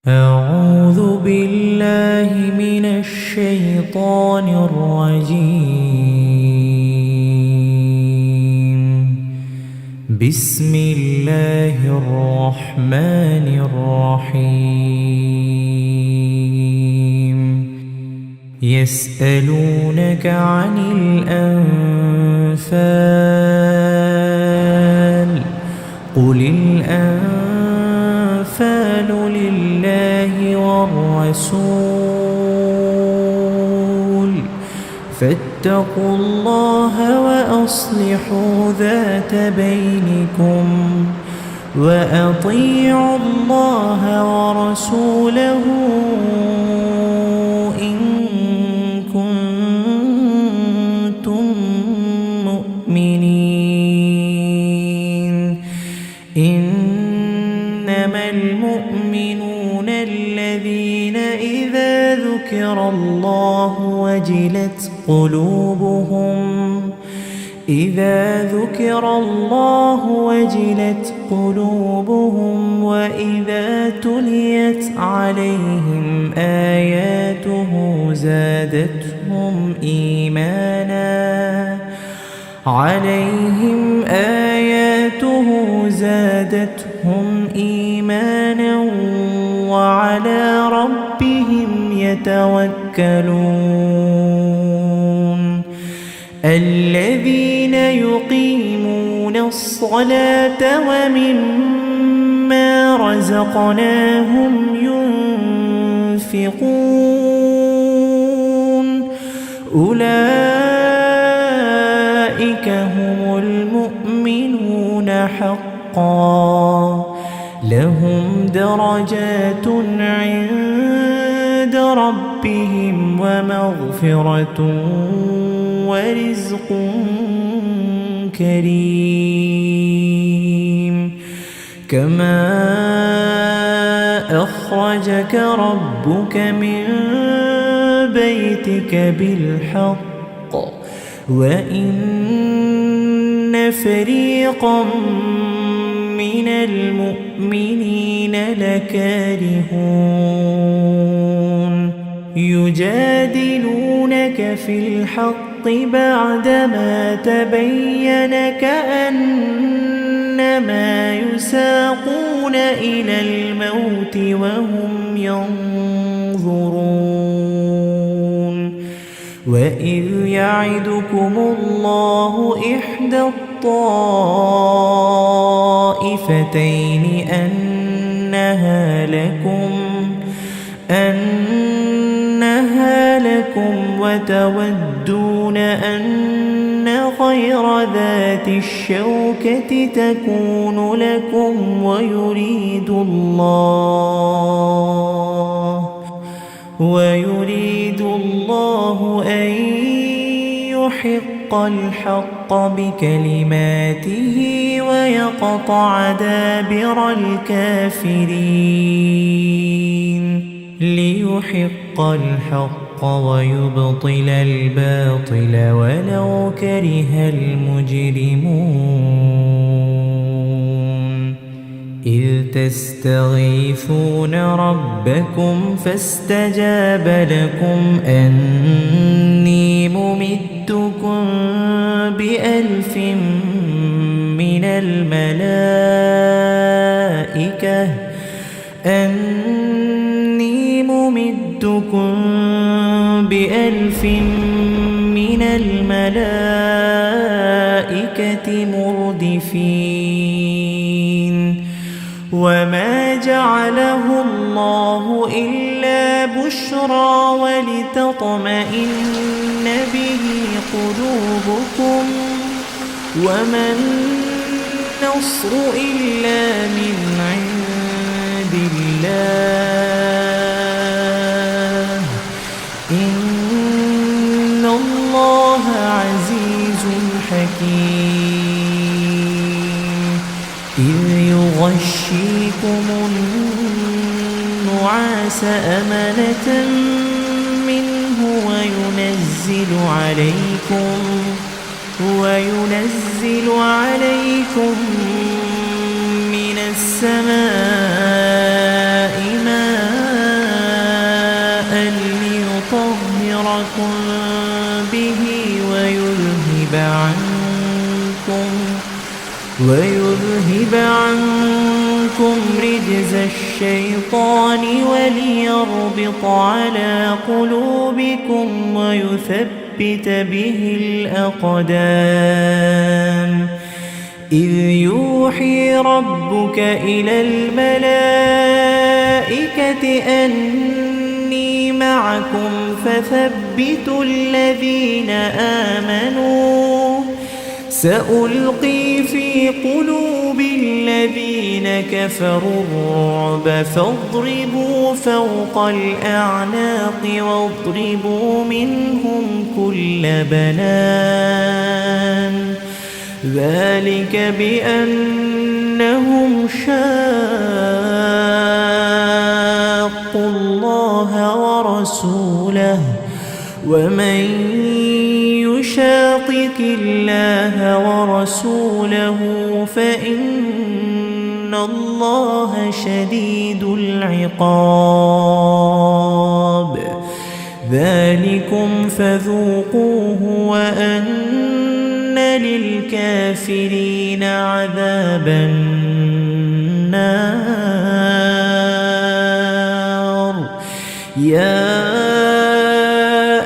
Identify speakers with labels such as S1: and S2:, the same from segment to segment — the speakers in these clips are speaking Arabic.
S1: أعوذ بالله من الشيطان الرجيم. بسم الله الرحمن الرحيم. يسألونك عن الأنفال قل الأنفال لله والرسول فاتقوا الله وأصلحوا ذات بينكم وأطيعوا الله ورسوله إن كنتم مؤمنين. إنما المؤمنون الذين إذا ذكر الله وجلت قلوبهم وإذا تليت عليهم آياته زادتهم إيمانا وعلى ربهم يتوكلون. الذين يقيمون الصلاة ومما رزقناهم ينفقون أولئك هم المؤمنون حقا لهم درجات عند ربهم ومغفرة ورزق كريم. كما أخرجك ربك من بيتك بالحق وإن فريقا من المؤمنين لكارهون يجادلونك في الحق بعدما تبين كأنما يساقون إلى الموت وهم ينظرون. وإذ يعدكم الله إحدى الطائفتين أنها لكم وتودون أن غير ذات الشوكة تكون لكم ويريد الله أن يحق الحق بكلماته ويقطع دابر الكافرين. ليحق الحق ويبطل الباطل ولو كره المجرمون. إذ تستغيثون ربكم فاستجاب لكم أني ممدكم ب1000 من الملائكة مردفين. وما جعله الله إلا بشرى ولتطمئن به قلوبكم وما النصر إلا من عند الله إن الله عزيز حكيم. إذ يغشيكم النعاس أمنة منه وينزل عليكم من السماء ماء ويذهب عنكم رجز الشيطان وليربط على قلوبكم ويثبت به الأقدام إذ يوحي ربك إلى الملائكة أني معكم فثبتوا الذين آمنوا سألقي في قلوب الذين كفروا الرعب فاضربوا فوق الأعناق واضربوا منهم كل بنان ذلك بأنهم شاقوا الله ورسوله ومن يشاقق الله ورسوله فإن الله شديد العقاب ذلكم فذوقوه وأن للكافرين عذاب النار يا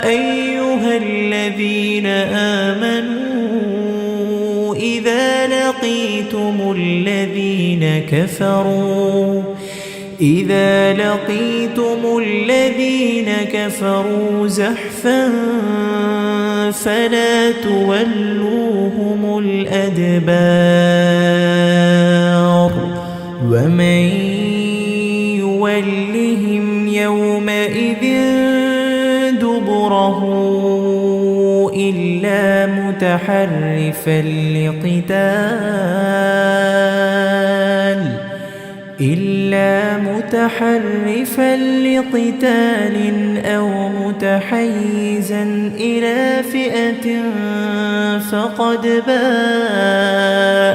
S1: أيها الذين آمنوا إذا لقيتم الذين كفروا زحفا فلا تولوهم الأدبار ومن يولهم يومئذ دبره إلا متحرفا لقتال أو متحيزا إلى فئة فقد باء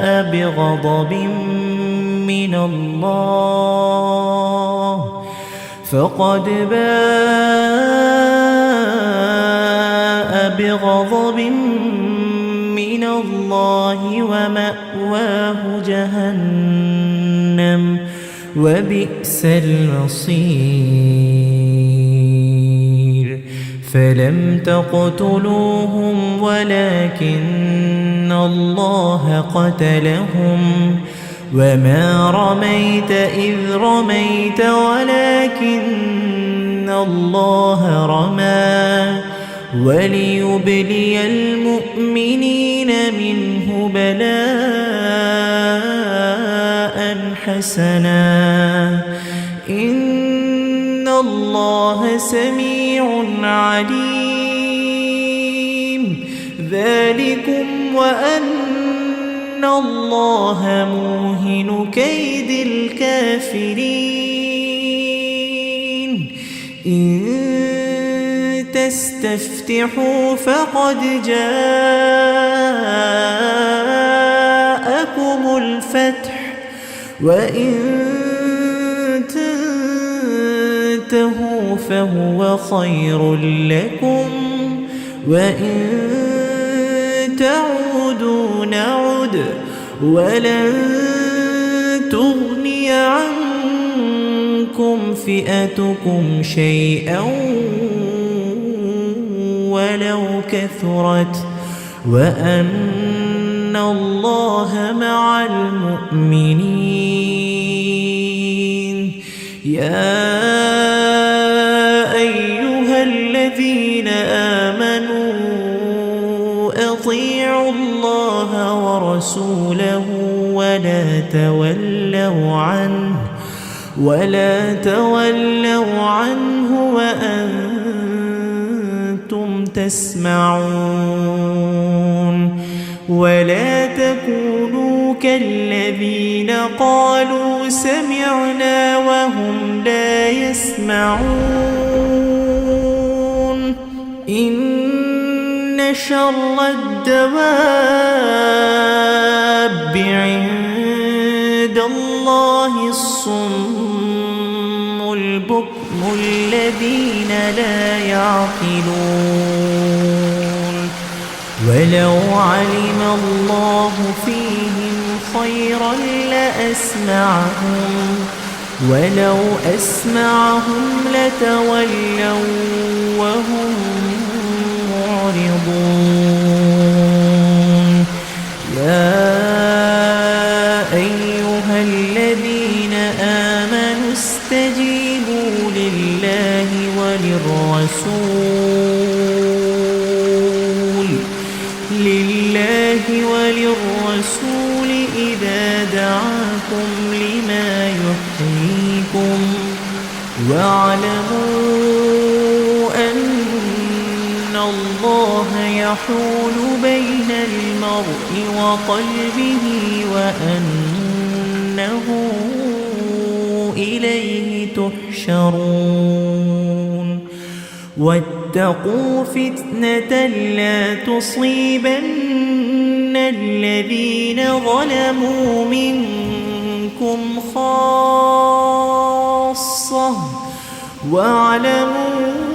S1: بغضب من الله ومأواه جهنم وبئس المصير فلم تقتلوهم ولكن الله قتلهم وما رميت إذ رميت ولكن الله رمى وليبلي المؤمنين منه بلاء حسنا إن الله سميع عليم ذلكم وأن الله موهن كيد الكافرين إن تستفتحوا فقد جاءكم الفتح وإن تنتهوا فهو خير لكم وإن تعودوا نعد ولن تغني عنكم فئتكم شيئا ولو كثرت وأن الله مع المؤمنين يا أيها الذين آمنوا أطيعوا الله ورسوله ولا تولوا عنه وأنتم تسمعون ولا تكونوا كالذين قالوا سمعنا وهم لا يسمعون إن شر الدواب عند الله الصم البكم الذين لا يعقلون ولو علم الله فيهم خيرا لأسمعهم ولو أسمعهم لتولوا وهم معرضون يا أيها الذين آمنوا استجيبوا لله وللرسول إذا دعاكم لما يحييكم واعلموا أن الله يحول بين المرء وقلبه وأنه إليه تحشرون واتقوا فتنة لا تصيبن الذين ظلموا منكم خاصة واعلموا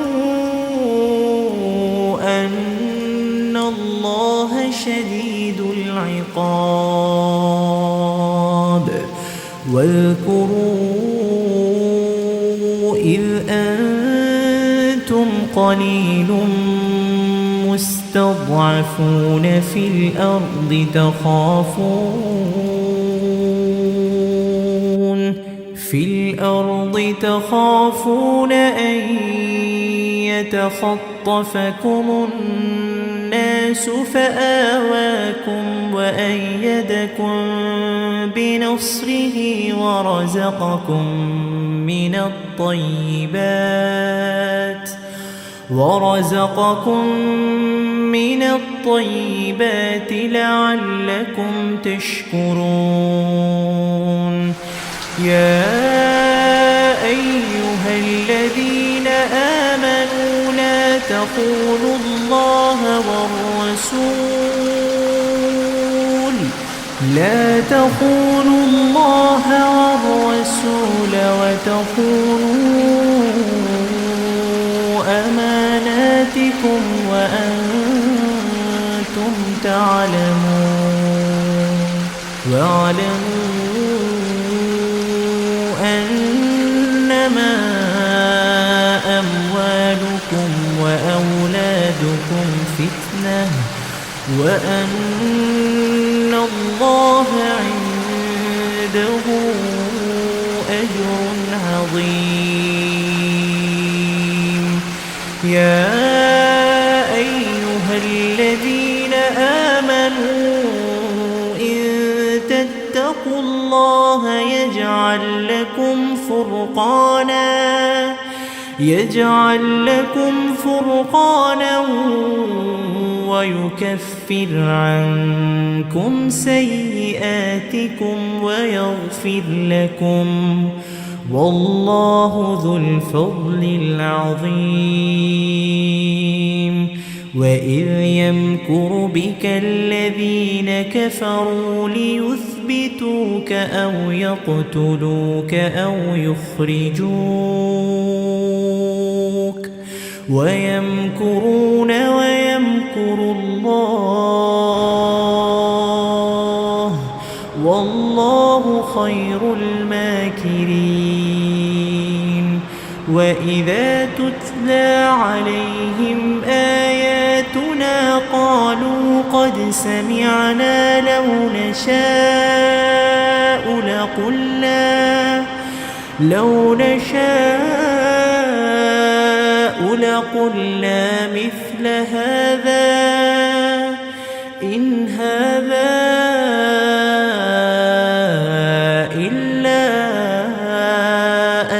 S1: أن الله شديد العقاب واذكروا إذ أنتم قليل مستضعفون في الأرض تخافون أن يتخطفكم الناس فآواكم وأيدكم بنصره ورزقكم من الطيبات لعلكم تشكرون يا أيها الذين آمنوا لا تخونوا الله والرسول وتخونوا أماناتكم وأنتم تعلمون واعلموا أنما أموالكم وأولادكم فتنة وأن الله عنده أجر عظيم يا أيها الذين آمنوا إن تتقوا الله يجعل لكم فرقانا ويكفر عنكم سيئاتكم ويغفر لكم والله ذو الفضل العظيم وإذ يمكر بك الذين كفروا ليثبتوك أو يقتلوك أو يخرجوك ويمكرون ويمكر الله والله خير الماكرين وإذا تتلى عليهم آياتنا قالوا قد سمعنا لو نشاء لقلنا مثل هذا إن هذا إلا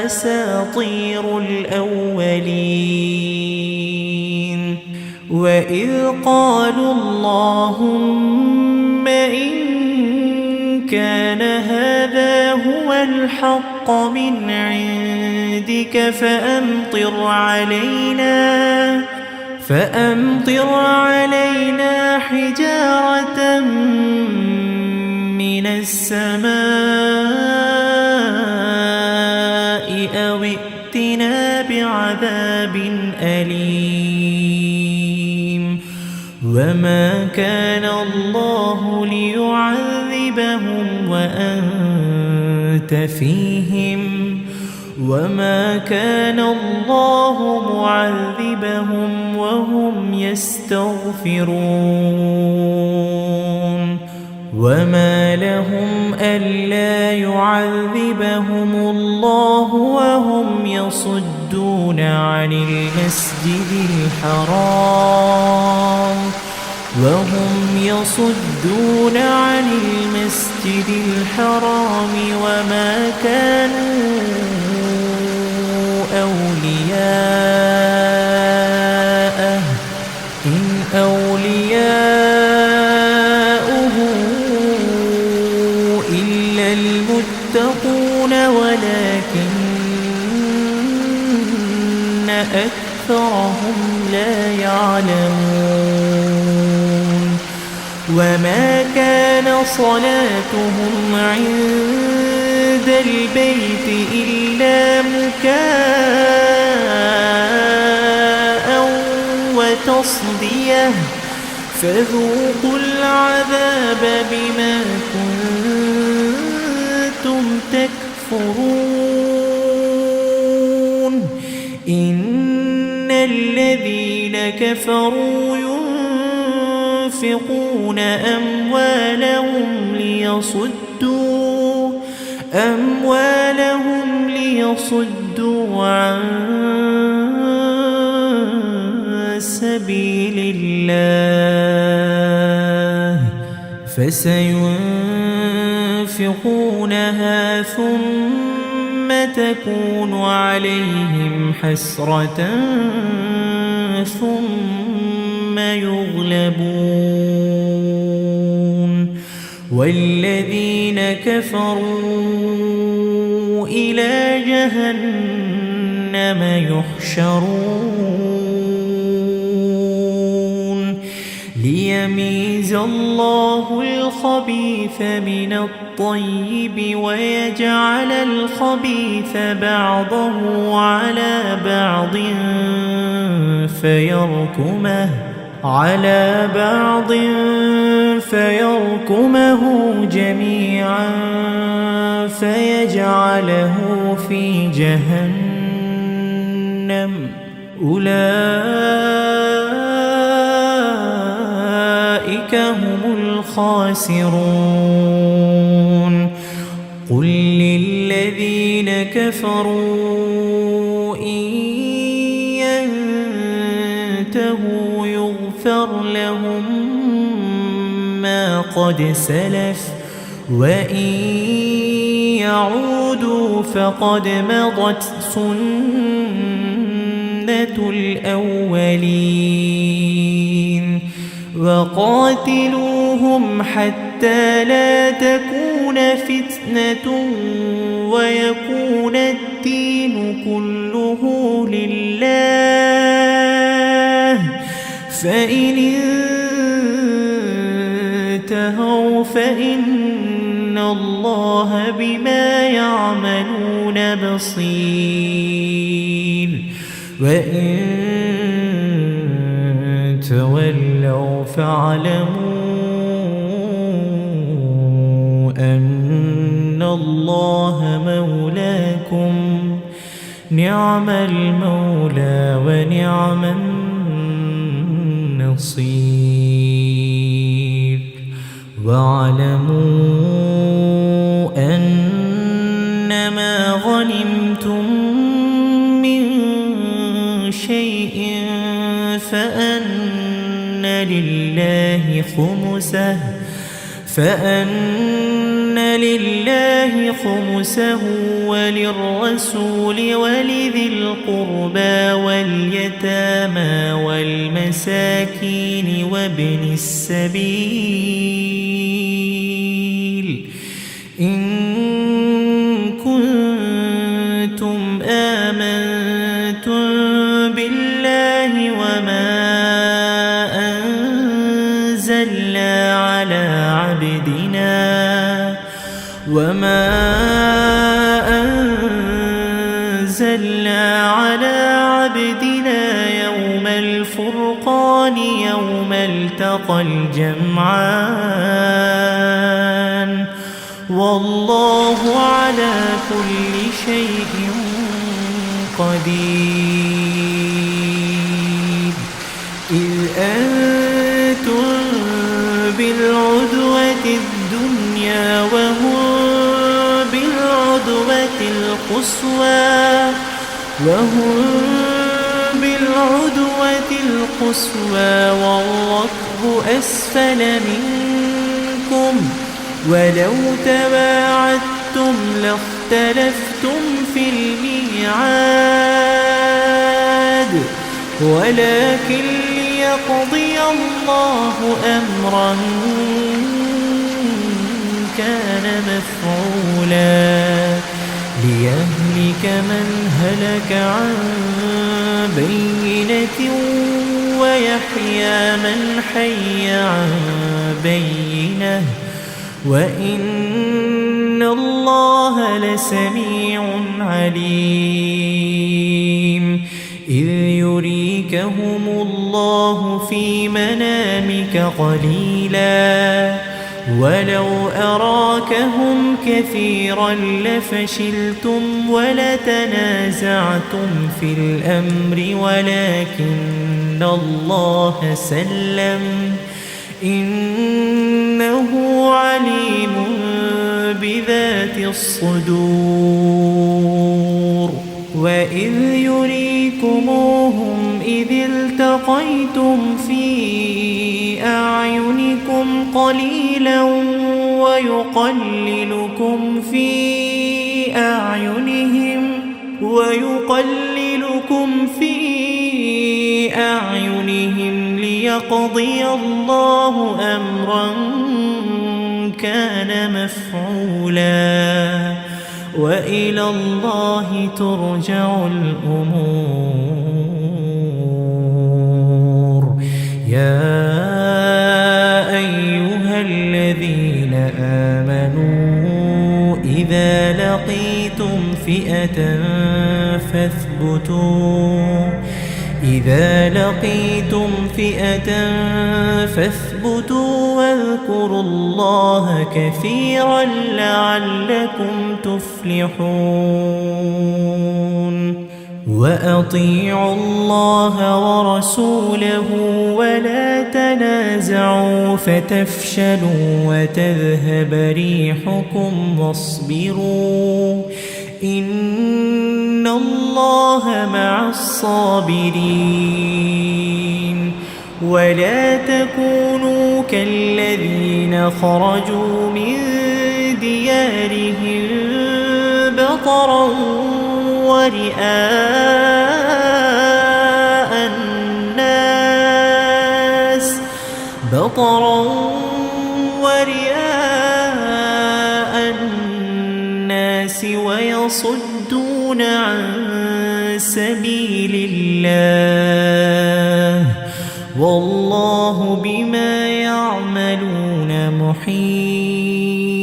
S1: أساطير الأولين وإذ قالوا اللهم إن كان هذا هو الحق من عندك فأمطر علينا حجارة من السماء أو ائتنا بعذاب أليم فما كان الله ليعذبهم وأنت فيهم وما كان الله معذبهم وهم يستغفرون وما لهم ألا يعذبهم الله وهم يصدون عن المسجد الحرام وما كانوا أولياءه إن أولياؤه إلا المتقون ولكن أكثرهم لا يعلمون وما كان صلاتهم عند البيت إلا مكاء وتصدية فذوقوا العذاب بما كنتم تكفرون إن الذين كفروا ينفقون أموالهم ليصدوا عن سبيل الله فسينفقونها ثم تكون عليهم حسرة ثم يغلبون والذين كفروا إلى جهنم يحشرون ليميز الله الخبيث من الطيب ويجعل الخبيث بعضه على بعض فيركمه جميعا فيجعله في جهنم أولئك هم الخاسرون قل للذين كفروا إن ينتهوا يغفر لهم ما قد سلف وإن يعودوا فقد مضت سنة الأولين وقاتلوهم حتى لا تكون فتنة ويكون الدين كله لله فإن انتهوا فإن الله بما يعملون بصير وإن تولوا فاعلموا أن الله مولاكم نعم المولى ونعم النصير واعلموا أنما غنمتم من شيء فأن لله خمسه وللرسول ولذي القربى واليتامى والمساكين وابن السبيل إن كنتم آمنتم بالله وما أنزلنا على عبدنا يوم الفرقان يوم التقى التقى الجمعان والله على كل شيء قدير. إذ أنتم بالعدوة الدنيا وهم بالعدوة القصوى والركب أسفل منكم ولو تواعدتم لاختلفتم في الميعاد ولكن ليقضي الله أمرا كان مفعولا ليهلك من هلك عن بينة ويحيى من حي عن بينة وإن الله لسميع عليم. إذ يريكهم الله في منامك قليلا ولو أراكهم كثيرا لفشلتم ولتنازعتم في الأمر ولكن الله سلم إنه عليم بذات الصدور. وإذ يريكموهم إذ التقيتم في أعينكم قليلا ويقللكم في أعينهم ليقضي الله أمرا كان مفعولا وإلى الله ترجع الأمور. يا أيها الذين آمنوا إذا لقيتم فئة فاثبتوا واذكروا الله كثيرا لعلكم تفلحون. وأطيعوا الله ورسوله ولا تنازعوا فتفشلوا وتذهب ريحكم واصبروا إن الله مع الصابرين. ولا تكونوا كالذين خرجوا من ديارهم بطرا ورئاء الناس ويصدون عن سبيل الله والله بما يعملون محيط.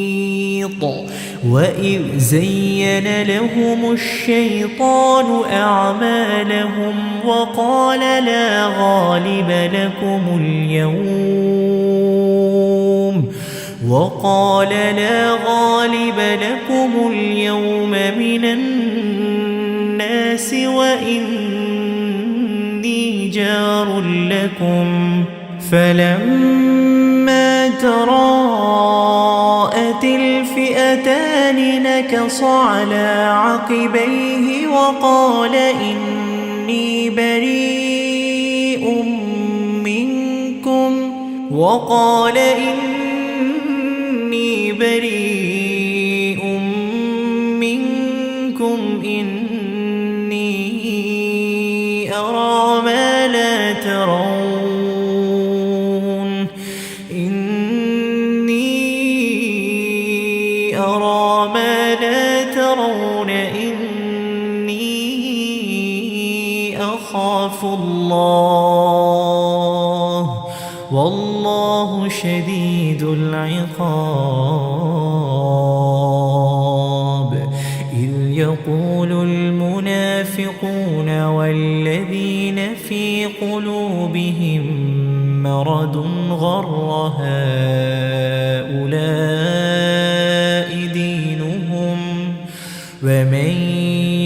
S1: وإذ زين لهم الشيطان أعمالهم وقال لا غالب لكم اليوم من الناس وإني جار لكم فلما تراءت الفئتان نكص على عقبيه وقال إني بريء منكم إني أرى ما لا ترون إني أخاف الله والله شديد العقاب. إذ يقول المنافقون والذين في قلوبهم مرض غر هؤلاء دينهم ومن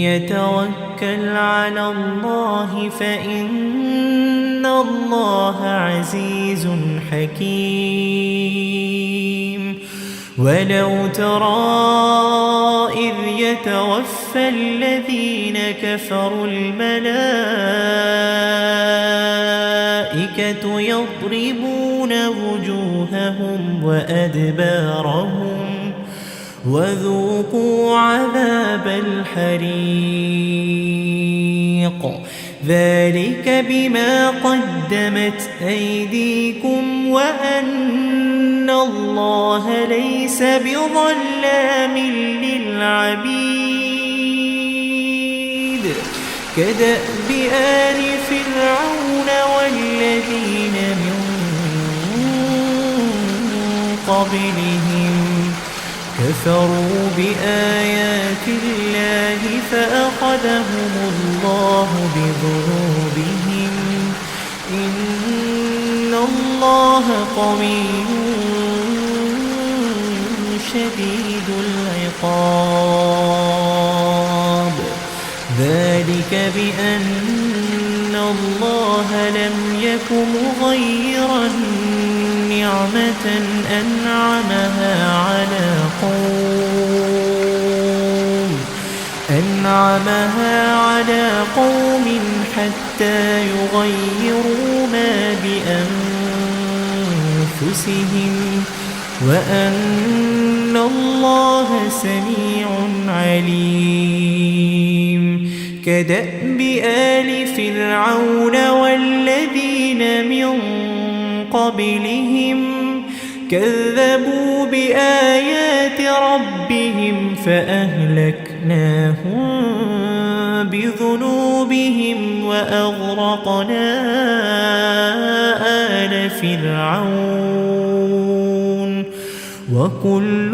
S1: يتوكل على الله فإن الله عزيز حكيم ولو ترى إذ يتوفى الذين كفروا الملائكة يضربون وجوههم وأدبارهم وذوقوا عذاب الحريق ذلك بما قدمت أيديكم وأن الله ليس بظلام للعبيد كدأب آل فرعون والذين من قبلهم كفروا بآيات الله فأخذهم الله بذنوبهم إن الله قوي شديد العقاب ذلك بأن الله لم يك مغيرا نعمة أنعمها على قوم حتى يغيروا ما بأنفسهم وأن الله سميع عليم كدأب آل فرعون والذين من قبلهم كذبوا بآيات ربهم فأهلكناهم بذنوبهم وأغرقنا آل فرعون وكل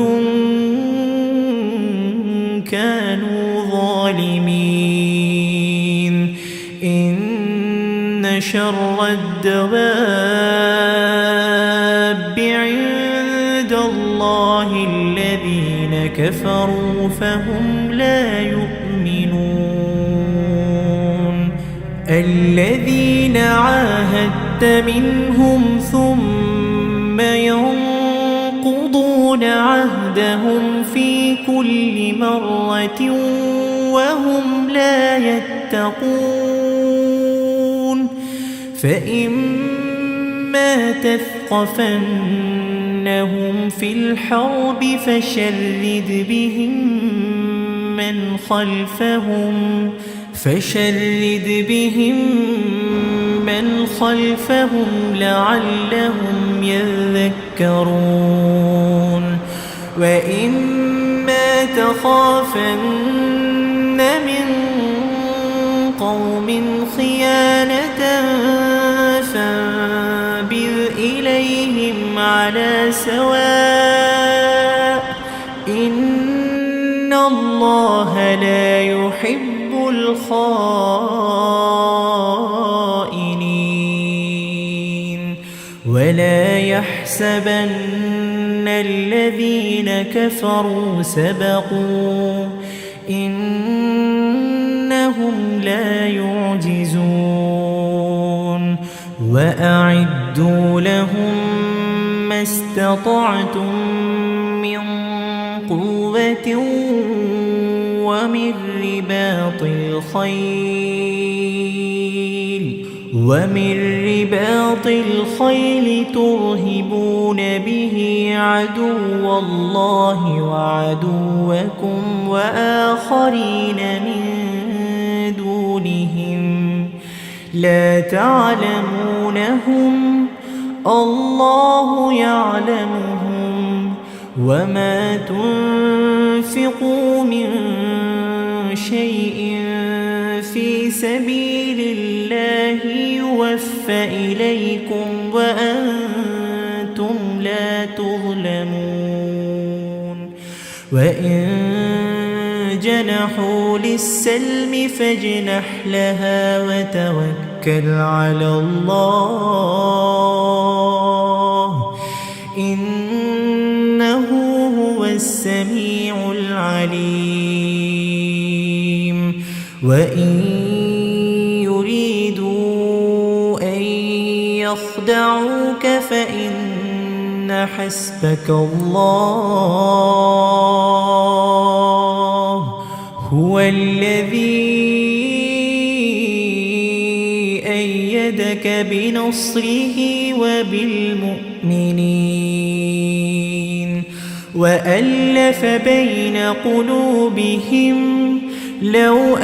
S1: كانوا ظالمين إن شر الدواب عند الله الذين كفروا فهم لا يؤمنون الذين عاهدت منهم ثم ينقضون عهدهم في كل مرة وهم لا يتقون فإما تثقفنهم في الحرب فشرد بهم من خلفهم لعلهم يذكرون وإما تخافن من قوم خيانة فانبذ إليهم على سواء إن الله لا يحب الخائنين ولا يحسبن الذين كفروا سبقوا إنهم لا يعجزون وأعدوا لهم ما استطعتم من قوة ومن رباط الخيل ترهبون به عدو الله وعدوكم وآخرين من دونهم لا تعلمونهم الله يعلمهم وما تنفقوا من شيء في سبيل الله يوفى إليكم وأنتم لا تظلمون وإن جنحوا للسلم فاجنح لها وتوكل وتوكل على الله إنه هو السميع العليم وإن يريدوا أن يخدعوك فإن حسبك الله هو الذي أيدك بنصره وبالمؤمنين وألف بين قلوبهم لو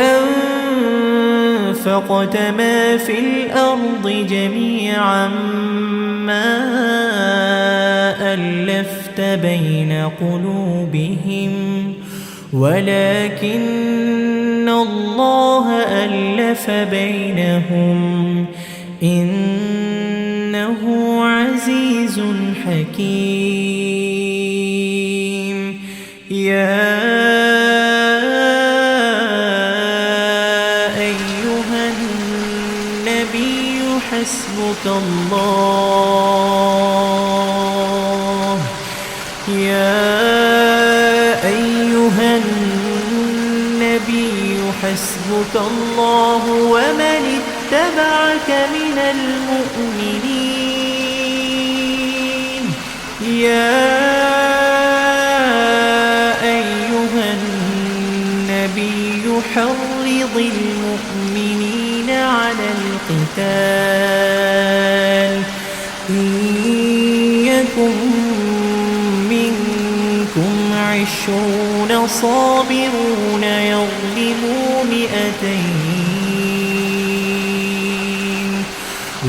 S1: أنفقت ما في الأرض جميعا ما ألفت بين قلوبهم ولكن الله ألف بينهم إنه عزيز حكيم يا أيها النبي حسبك الله حسبك الله ومن اتبعك من المؤمنين يا أيها النبي حرض المؤمنين على القتال إن يكن منكم 20 صابرون يغلبوا 200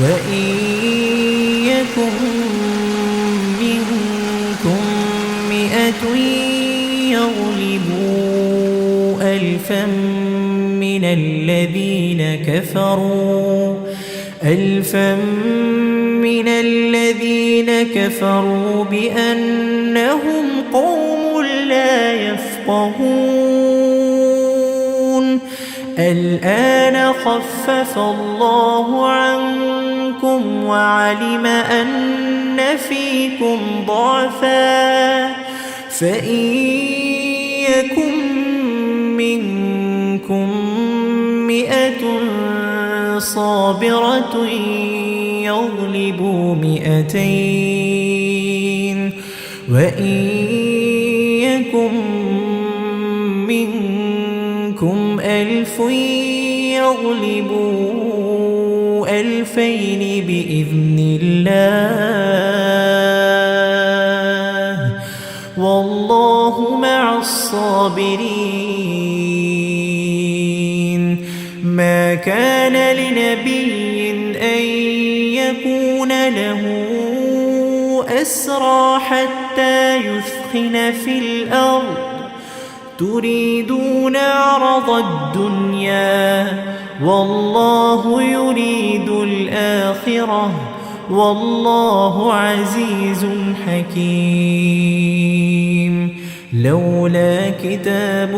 S1: وإن يكن منكم 100 يغلبوا 1000 من الذين كفروا بأنهم قوم لا يفقهون الآن خفف الله عنكم وعلم أن فيكم ضعفا فإن يكن منكم 100 صابرة يغلبوا 200 وإن يكن منكم 1000 يغلبوا 2000 بإذن الله والله مع الصابرين ما كان لنبي أن يكون له أسرى حتى يثخن في الأرض تريدون عرض الدنيا والله يريد الآخرة والله عزيز حكيم لولا كتاب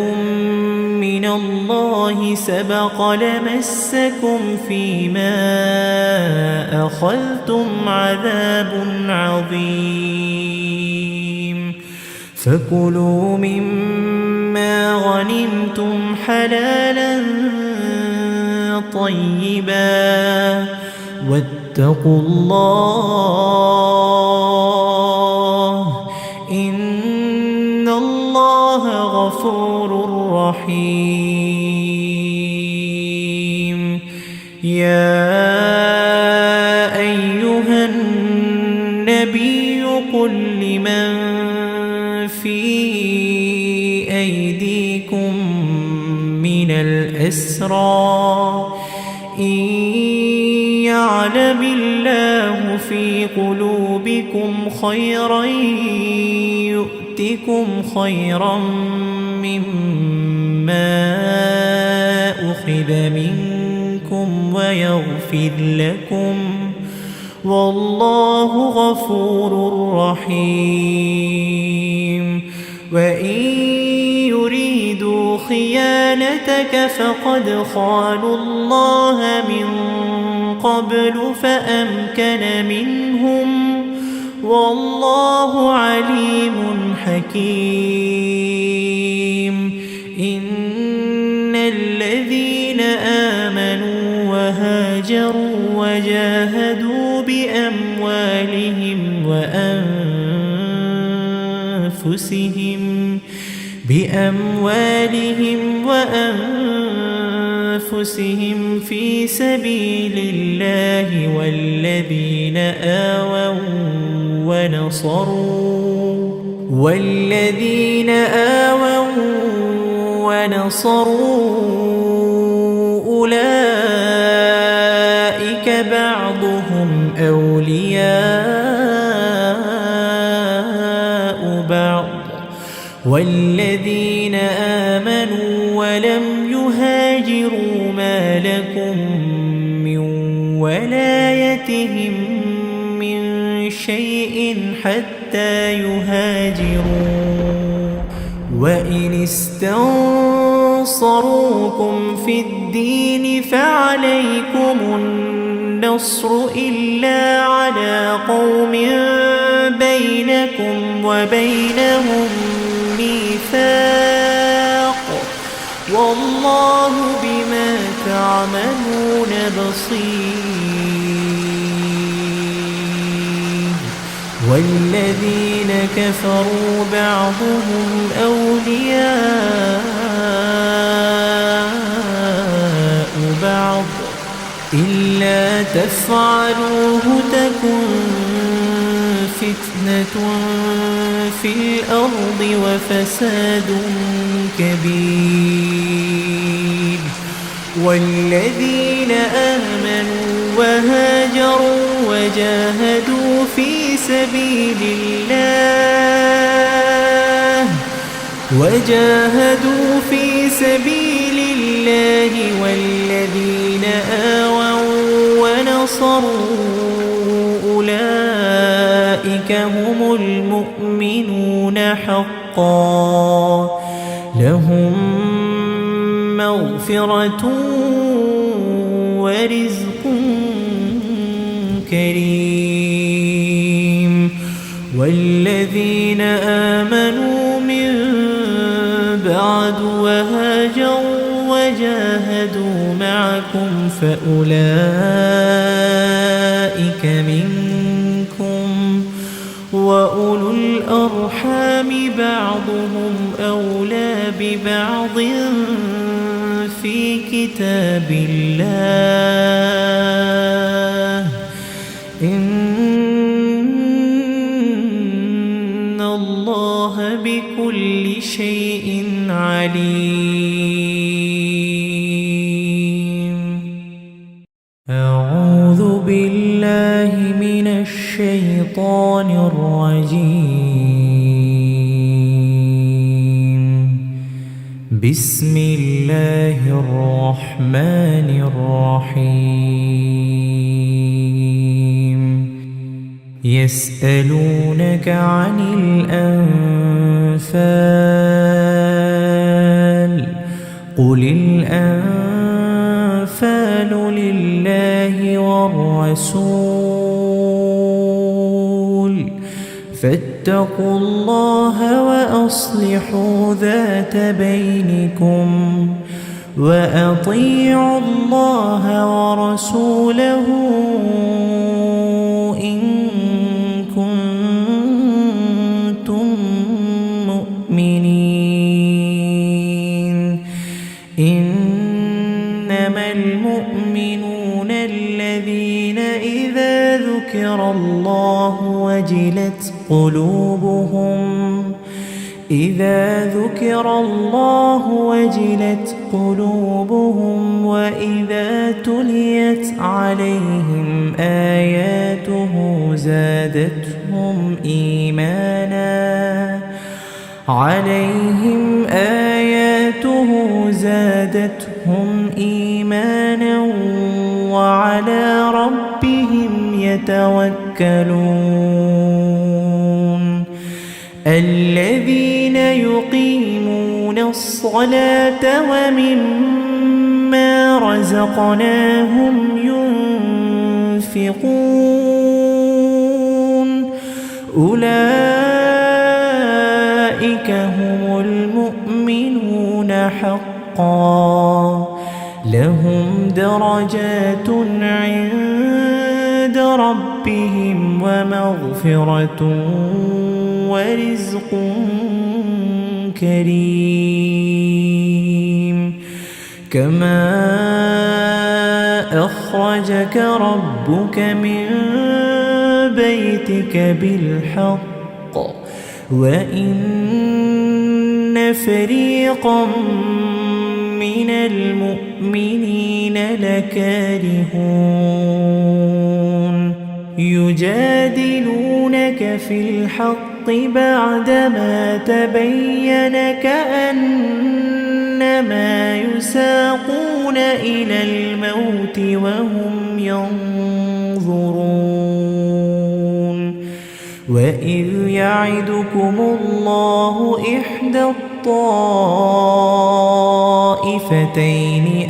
S1: من الله سبق لمسكم فيما أخذتم عذاب عظيم فكلوا مما غنمتم حلالا طيبا واتقوا الله إن الله غفور رحيم يا أيها النبي قل لمن في أيديكم من الأسرى إن يعلم الله في قلوبكم خيرا يؤتكم خيرا مما أخذ منكم ويغفر لكم والله غفور رحيم وإن يريدوا خيانتك فقد خانوا الله من قبل فأمكن منهم والله عليم حكيم إن الذين آمنوا وهاجروا وجاهدوا بأموالهم وأنفسهم في سبيل الله والذين آووا ونصروا أولئك بعضهم أولياء بعض والذين آمنوا ولم يهاجروا ما لكم من ولايتهم من شيء حتى يهاجروا وإن استنصروكم في الدين فعليكم النصر إلا على قوم بينكم وبينهم ميثاق والله بما تعملون بصير والذين كفروا بعضهم أولياء بعض إلا تفعلوه تكن فتنة في الأرض وفساد كبير والذين آمنوا وهاجروا وجاهدوا في سبيل الله والذين آووا ونصروا أولئك هم المؤمنون حقا لهم مغفرة ورزق كريم والذين آمنوا من بعد وهاجروا وجاهدوا معكم فأولئك منكم وأولو الأرحام بعضهم أولى ببعض في كتاب الله إن الله بكل شيء عليم. أعوذ بالله من الشيطان الرجيم. بسم الله الرحمن الرحيم. يسألونك عن الأنفال قل الأنفال لله والرسول فاتقوا الله وأصلحوا ذات بينكم وأطيعوا الله ورسوله إن كنتم مؤمنين. إنما المؤمنون الذين إذا ذكر الله وجلت قلوبهم وإذا تليت عليهم آياته زادتهم إيمانا وعلى ربهم يتوكلون. الذين يقيمون الصلاة ومما رزقناهم ينفقون ينفقون أولئك هم المؤمنون حقا لهم درجات عند ربهم ومغفرة ورزق كريم كما أخرجك ربك من بيتك بالحق وإن فريقا من المؤمنين لكارهون يجادلونك في الحق بعدما تبين كأنما يساقون إلى الموت وهم ينظرون وإذ يعدكم الله إحدى الطائفتين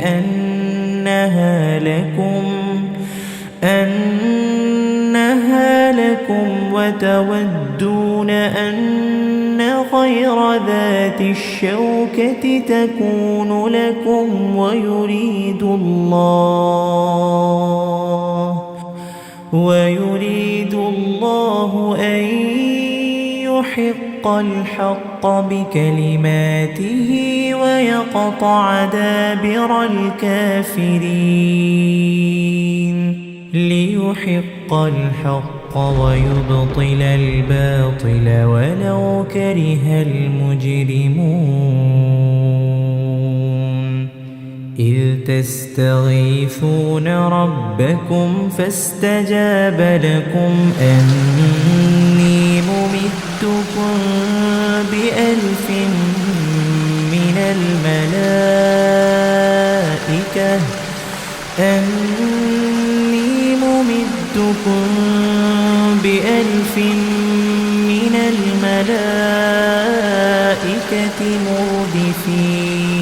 S1: أنها لكم وتودون أن غير ذات الشوكة تكون لكم ويريد الله أن يحق الحق بكلماته ويقطع دابر الكافرين ليحق الحق ويبطل الباطل ولو كره المجرمون إذ تستغيثون ربكم فاستجاب لكم أني ممدكم ب1000 من الملائكة ب1000 من الملائكة مردفين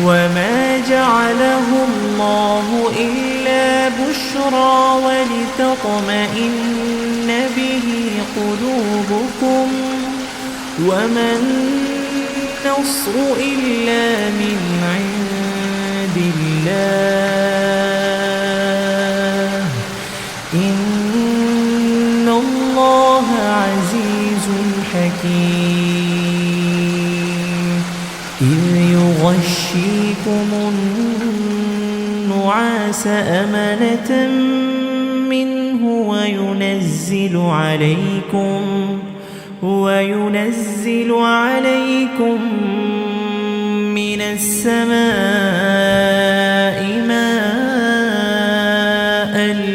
S1: وما جعله الله إلا بشرى ولتطمئن به قلوبكم وما النصر إلا من عند الله إن الله عزيز حكيم إذ يغشيكم النعاس أمنة منه وينزل عليكم من السماء ماء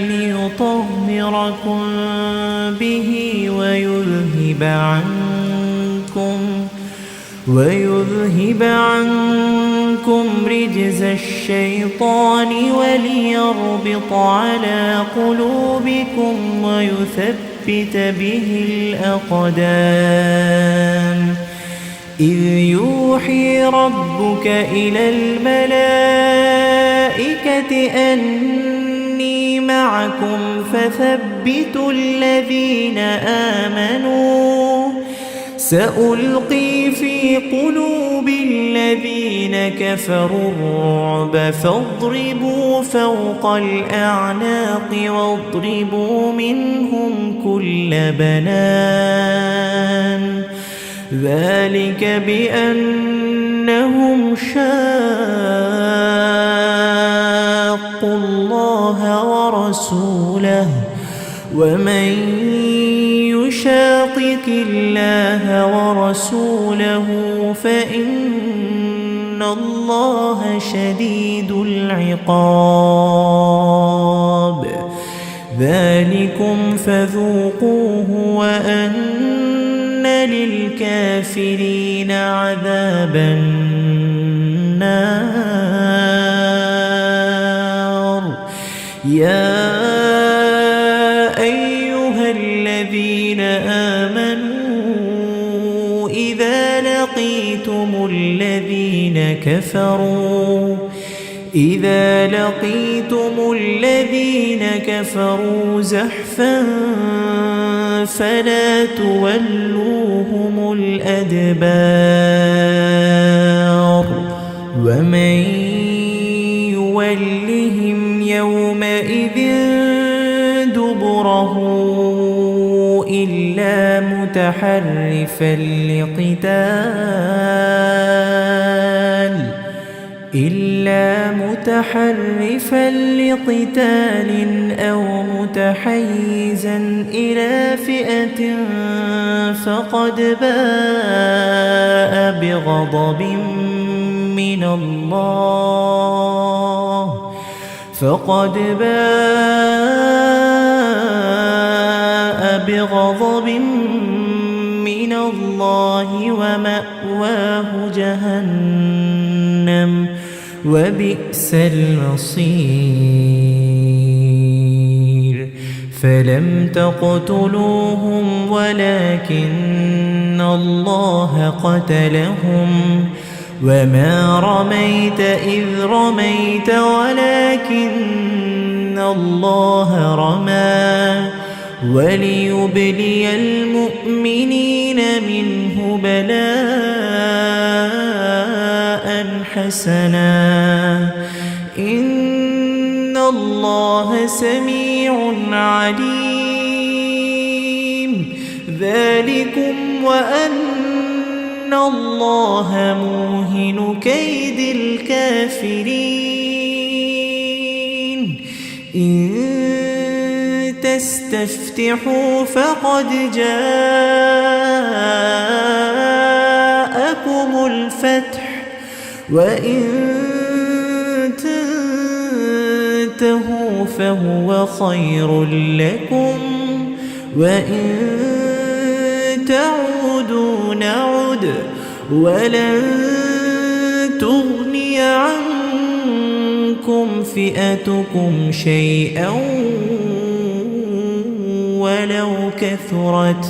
S1: ليطهركم به ويذهب عنكم رجز الشيطان وليربط على قلوبكم ويثبت به الأقدام إذ يوحي ربك إلى الملائكة أني معكم فثبتوا الذين آمنوا سألقي في قلوب الذين كفروا الرعب فاضربوا فوق الأعناق واضربوا منهم كل بنان ذلك بأنهم شاقوا الله ورسوله ومن يشاقق الله ورسوله فإن الله شديد العقاب ذلكم فذوقوه وأن للكافرين عذاب النار يا أيها الذين آمنوا إذا لقيتم الذين إذا لقيتم الذين كفروا زحفا فلا تولوهم الأدبار ومن يولهم يومئذ دبره إلا متحرفا لقتال أو متحيزا إلى فئة فقد باء بغضب من الله ومأواه جهنم وبئس المصير فلم تقتلوهم ولكن الله قتلهم وما رميت إذ رميت ولكن الله رمى وليبلي المؤمنين منه بلاء حسنا إن الله سميع عليم ذلكم وأن الله موهن كيد الكافرين إن تستفتحوا فقد جاءكم الفتح وإن تنتهوا فهو خير لكم وإن تعودوا نعد ولن تغني عنكم فئتكم شيئا ولو كثرت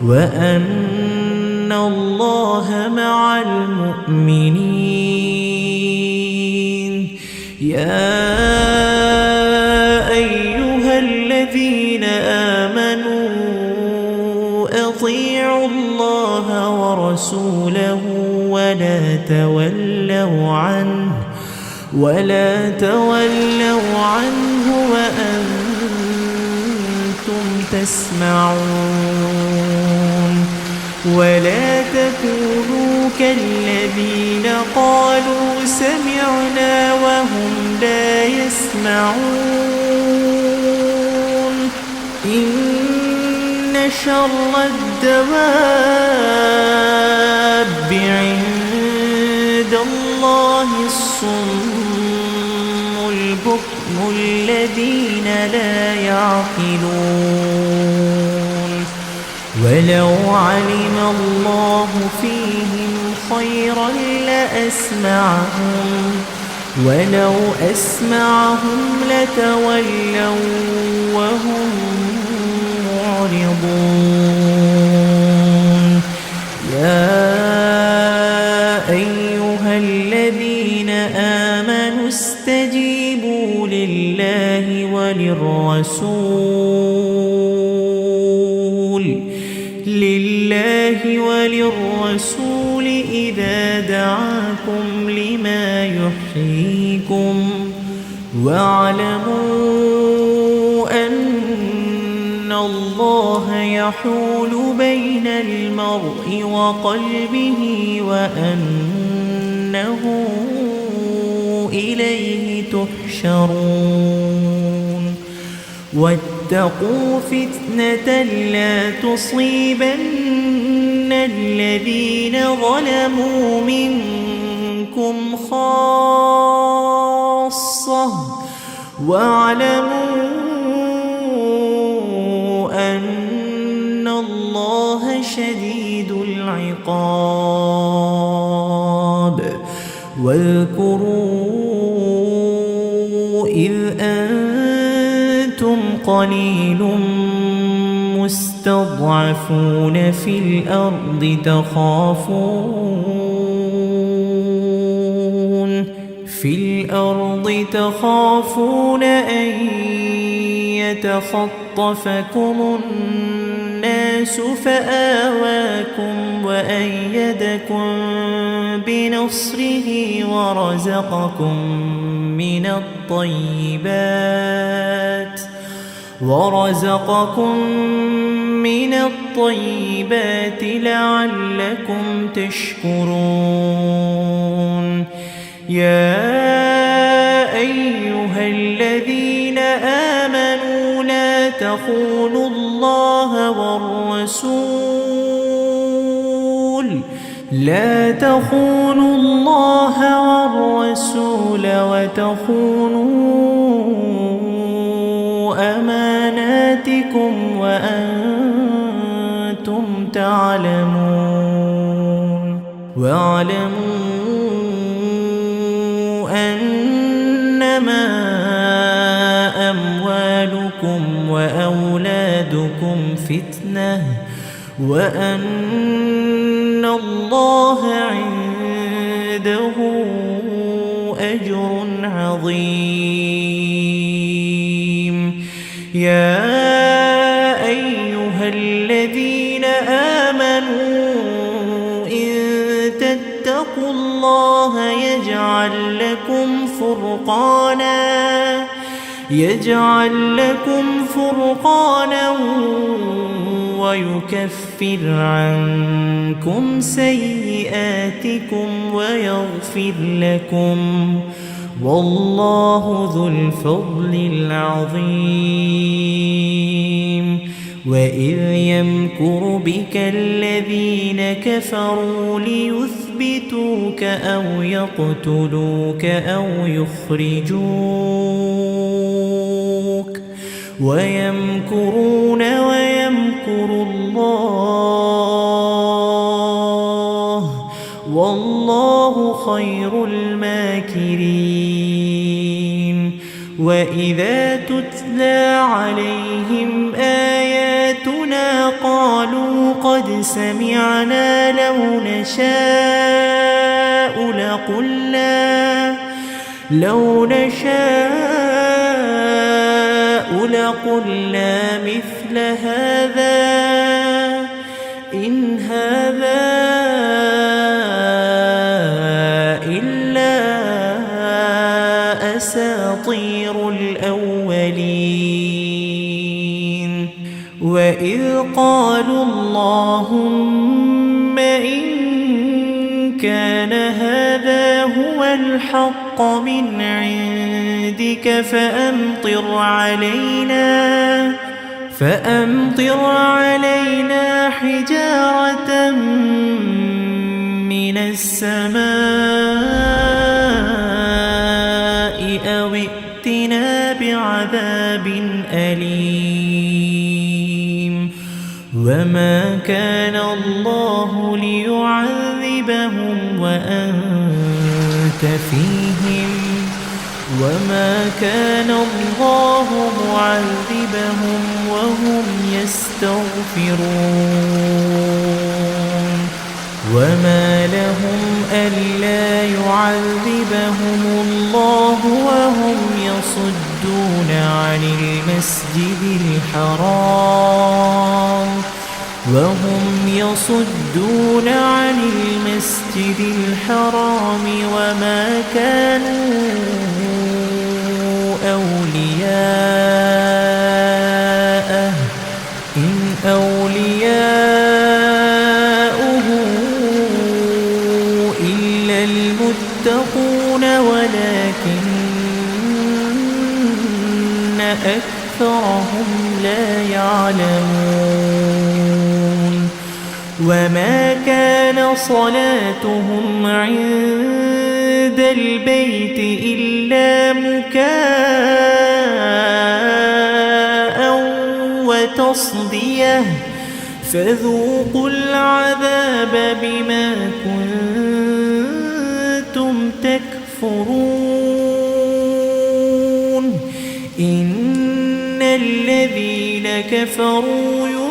S1: وأن الله مع المؤمنين يا أيها الذين آمنوا أطيعوا الله ورسوله ولا تولوا عنه وأنتم تسمعون ولا تكونوا كالذين قالوا سمعنا وهم لا يسمعون إن شر الدواب عند الله الصم البكم الذين لا يعقلون ولو علم الله فيهم خيرا لأسمعهم ولو أسمعهم لتولوا وهم معرضون يا أيها الذين آمنوا استجيبوا لله وللرسول إذا دعاكم لما يحييكم واعلموا أن الله يحول بين المرء وقلبه وأنه إليه تحشرون واتقوا فتنة لا تصيبن الذين ظلموا منكم خاصة واعلموا أن الله شديد العقاب واذكروا إذ أنتم قليل مستضعفون في الأرض في الأرض تخافون أن يتخطفكم الناس فآواكم وأيدكم بنصره ورزقكم من الطيبات لعلكم تشكرون يا أيها الذين آمنوا لا تخونوا الله والرسول وتخونوا أماناتكم وأنتم تعلمون واعلموا أنما أموالكم وأولادكم فتنة وأن الله عنده أجر عظيم يا أيها الذين آمنوا إن تتقوا الله يجعل لكم فرقانا ويكفر عنكم سيئاتكم ويغفر لكم والله ذو الفضل العظيم وإذ يمكر بك الذين كفروا ليثبتوك أو يقتلوك أو يخرجوك ويمكرون ويمكر الله والله خير الماكرين وإذا تتلى عليهم آياتنا قالوا قد سمعنا لو نشاء لقلنا مثل هذا إن هذا إلا أساطير الأولين وإذ قالوا اللهم إن كان هذا هو الحق من عندك فأمطر علينا حجارة من السماء أو ائتنا بعذاب أليم وما كان الله ليعذبهم وأنت فيهم وما كان الله معذبهم وهم يستغفرون وما لهم ألا يعذبهم الله وهم يصدون عن المسجد الحرام وما كانوا أولياءه إن أولياؤه إلا المتقون ولكن أكثرهم لا يعلمون وما كان صلاتهم عند البيت إلا مكاء وتصدية فذوقوا العذاب بما كنتم تكفرون إن الذين كفروا ينفقون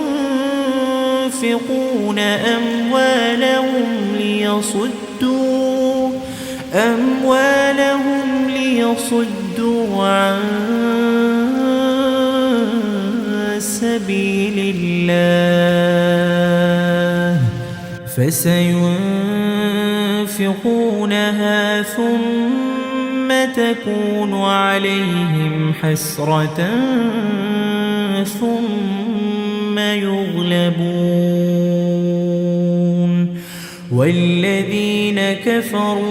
S1: أموالهم ليصدوا عن سبيل الله فسينفقونها ثم تكون عليهم حسرة ثم يغلبون والذين كفروا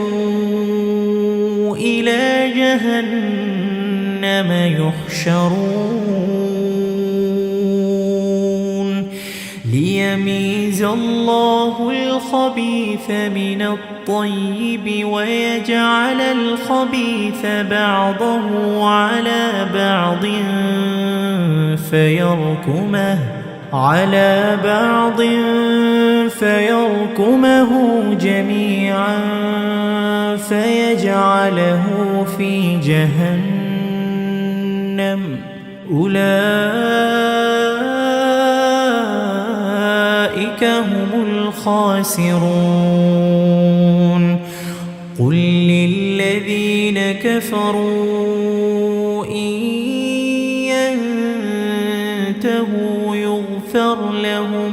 S1: إلى جهنم يحشرون ليميز الله الخبيث من الطيب ويجعل الخبيث بعضه على بعض فيركمه جميعا فيجعله في جهنم أولئك هم الخاسرون قل للذين كفروا إن ينتهوا يغفر لهم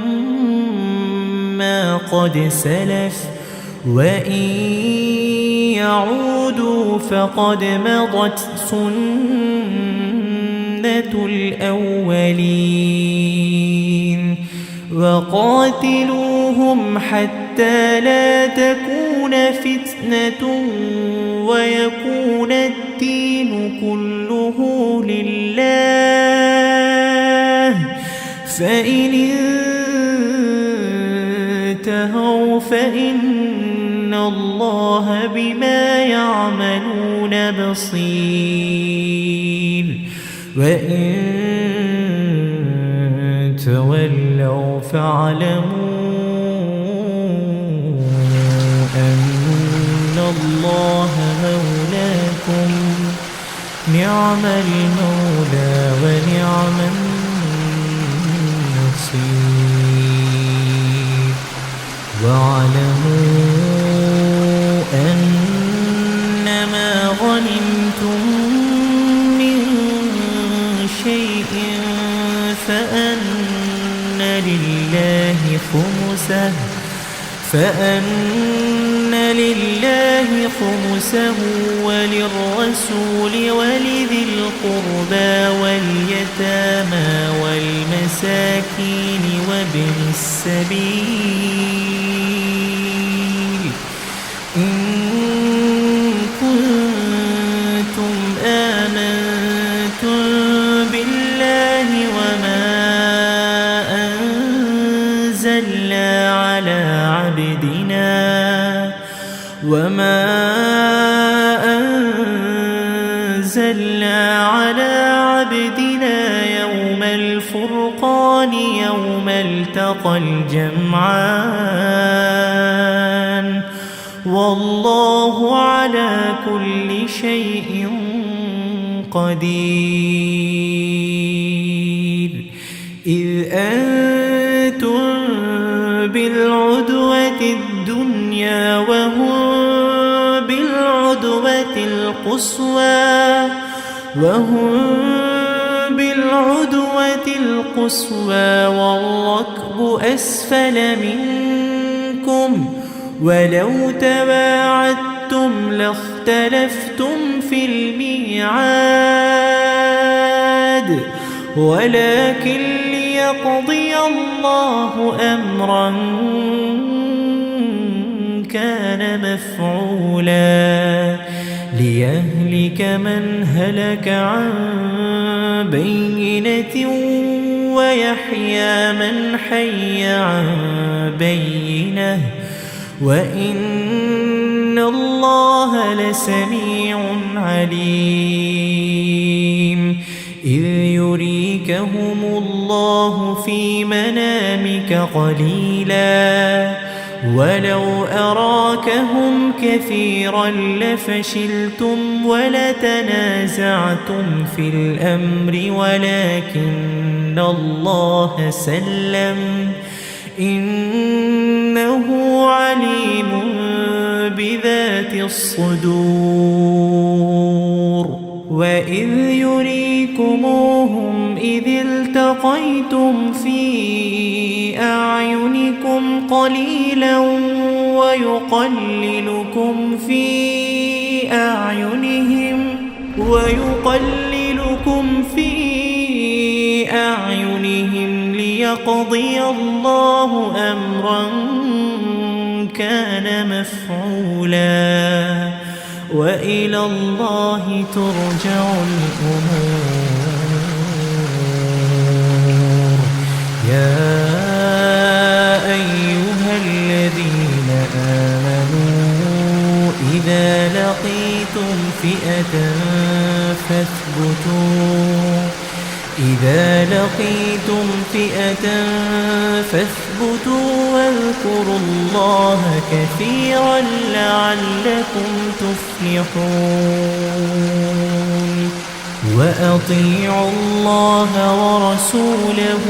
S1: ما قد سلف وإن يعودوا فقد مضت سنة الأولين وقاتلوهم حتى لا تكون فتنة ويكون الدين كله لله فإن انتهوا فإن الله بما يعملون بصير وإن تولوا فاعلموا أن الله مولاكم نعم المولى ونعم النصير واعلموا أنما غنمتم من شيء فأن لله خمسه وللرسول ولذي القربى واليتامى والمساكين وابن السبيل إن كنتم آمنتم بالله وما أنزلنا على عبدنا يوم الفرقان يوم التقى الجمعان والله على كل شيء قدير إذ أنتم بالعدوة الدنيا وهم بالعدوة القصوى والركب أسفل منكم ولو تواعدتم لاختلفتم في الميعاد ولكن ليقضي الله أمرا كان مفعولا ليهلك من هلك عن بينة ويحيى من حي عن بينة وإن الله لسميع عليم إذ يريكهم الله في منامك قليلا ولو أراكهم كثيرا لفشلتم ولتنازعتم في الأمر ولكن الله سلم إنه عليم بذات الصدور وإذ يريكموهم إذ التقيتم في أعينكم قليلا ويقللكم في أعينهم ليقضي الله أمرا كان مفعولا وإلى الله ترجع الأمور. يا أيها الذين آمنوا إذا لقيتم فئة فاثبتوا واذكروا الله كثيرا لعلكم تفلحون. وأطيعوا الله ورسوله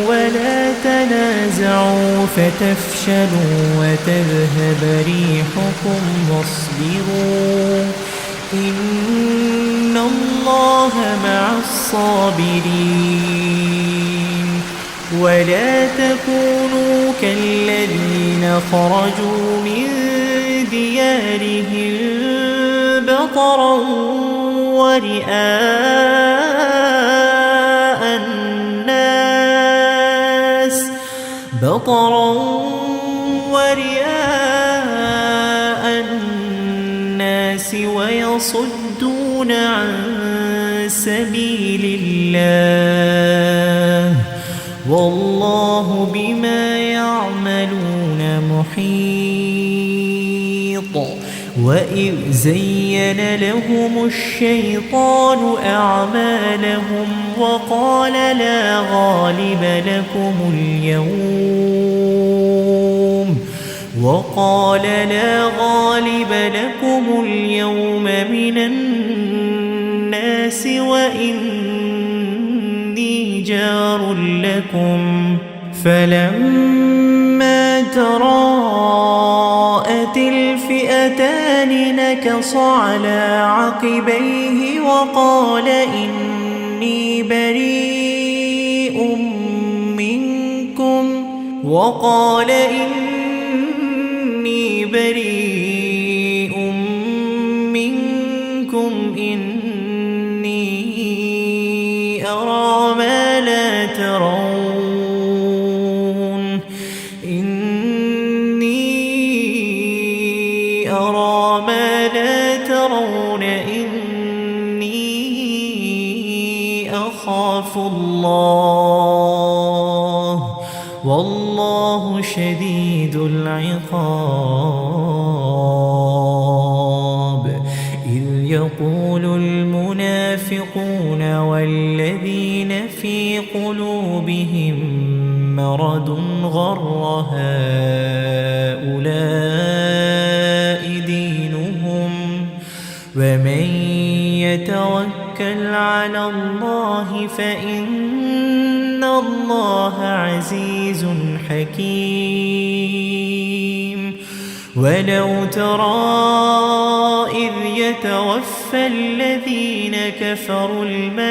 S1: ولا تنازعوا فتفشلوا وتذهب ريحكم واصبروا إن الله مع الصابرين. ولا تكونوا كالذين خرجوا من ديارهم بطرا ورئاء الناس ويصدون عن سبيل الله والله بما يعملون محيط. وإذ زين لهم الشيطان أعمالهم وقال لا غالب لكم اليوم من الناس وإني جار لكم. فلما تراءت الفئتان نكص على عقبيه وقال إني بريء منكم إني أرى ما لا ترون إني أخاف الله والله شديد العقاب. إذ يقول المنافقون والذين في قلوبهم مرض غر هؤلاء دينهم ومن يتوكل على الله فإن الله عزيز حكيم. ولو ترى إذ يتوفى الذين كفروا الملائكة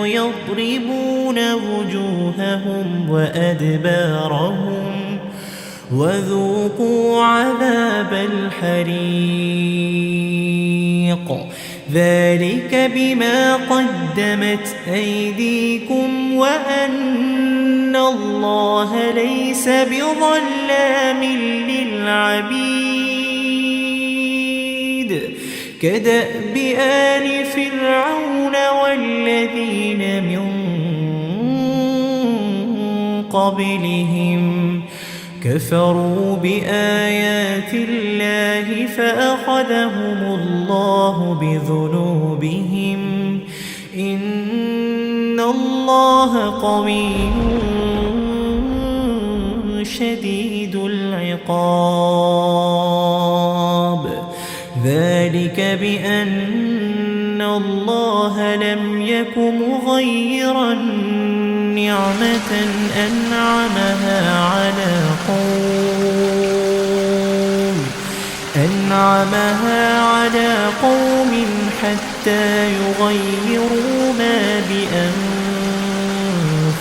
S1: يضربون وجوههم وأدبارهم وذوقوا عذاب الحريق ذلك بما قدمت أيديكم وأن الله ليس بظلام للعبيد. كدأب آل فرعون والذين من قبلهم كفروا بآيات الله فأخذهم الله بذنوبهم إن الله قوي شديد العقاب. ذلك بأن الله لم يك مغيرا نعمة أنعمها استعمها على قوم حتى يغيروا ما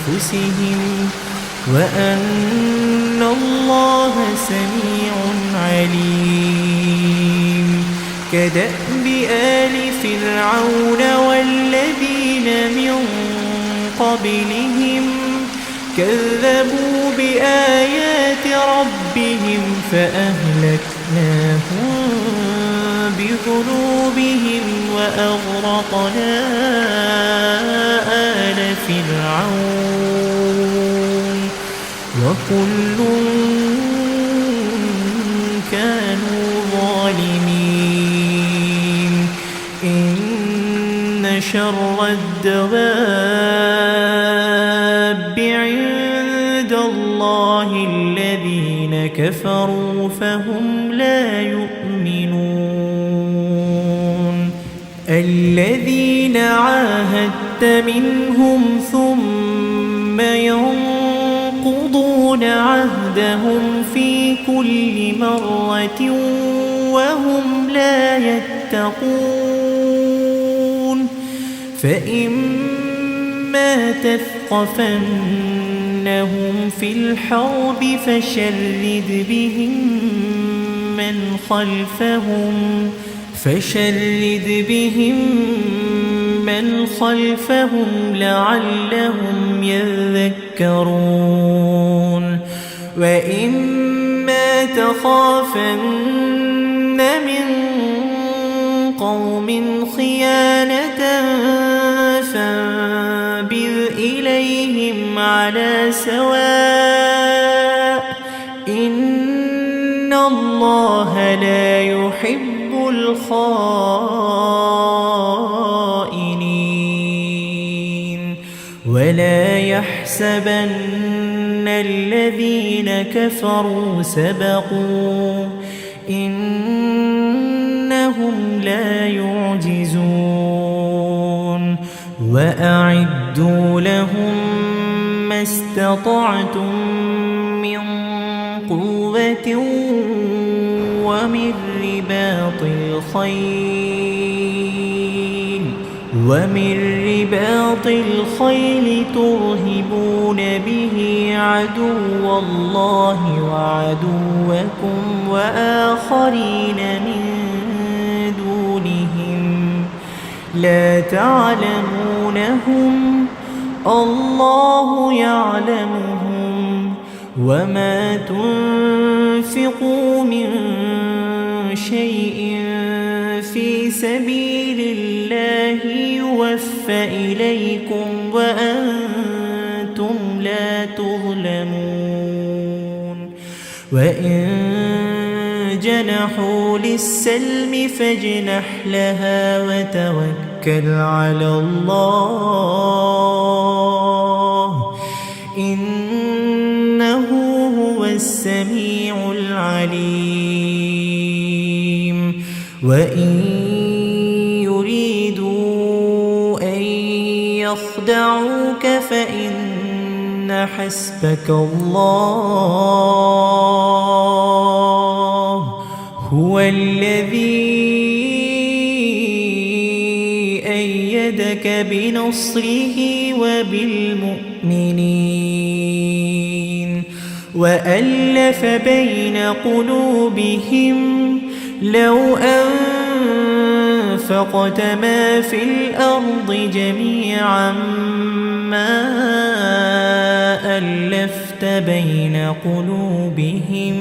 S1: بأنفسهم وأن الله سميع عليم. كدأب آل فرعون والذين من قبلهم كذبوا بآيات ربهم فأهلكناهم بذنوبهم وأغرقنا آل فرعون وكل كانوا ظالمين. إن شر الدواب عند الله الذين كفروا فهم لا يؤمنون. الذين عاهدت منهم ثم ينقضون عهدهم في كل مرة وهم لا يتقون. فإما تثقفنهم في الحرب فشرد بهم من خلفهم لعلهم يذكرون. وإما تخافن من قوم خيانة فانبذ إليهم على سواء إن الله لا يحب الخائنين. ولا يحسبن الذين كفروا سبقوا إنهم لا يعجزون. وأعدوا لهم ما استطعتم من قوة ومن رباط الخيل ترهبون به عدو الله وعدوكم وآخرين من دونهم لا تعلمونهم الله يعلمهم. وما تنفقوا من شيء في سبيل الله يوفى إليكم وأنتم لا تظلمون. وإن جنحوا للسلم فاجنح لها وتوكل على الله إنه هو السميع العليم. وإن يريدوا أن يخدعوك فإن حسبك الله هو الذي أيدك بنصره وبالمؤمنين وألف بين قلوبهم لو أنفقت ما في الأرض جميعا ما ألفت بين قلوبهم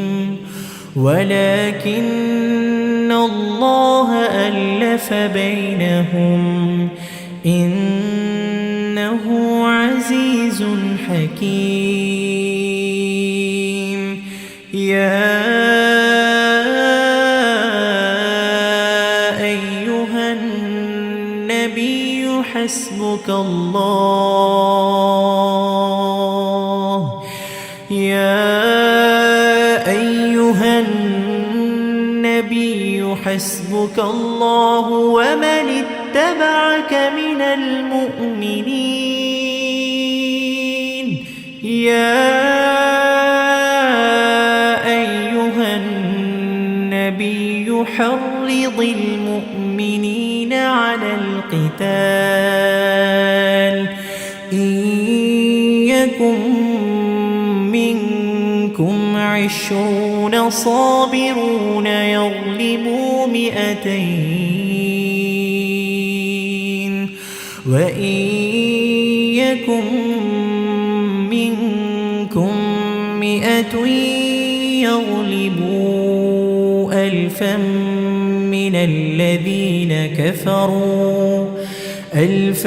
S1: ولكن الله ألف بينهم إنه عزيز حكيم. يا أيها النبي حسبك الله يا أيها النبي حسبك الله ومن اتبعك من المؤمنين. يا أيها النبي يحرض المؤمنين على القتال إن يكن منكم 20 صابرون يغلبوا 200 وإن يكن منكم 100 يغلبوا 1000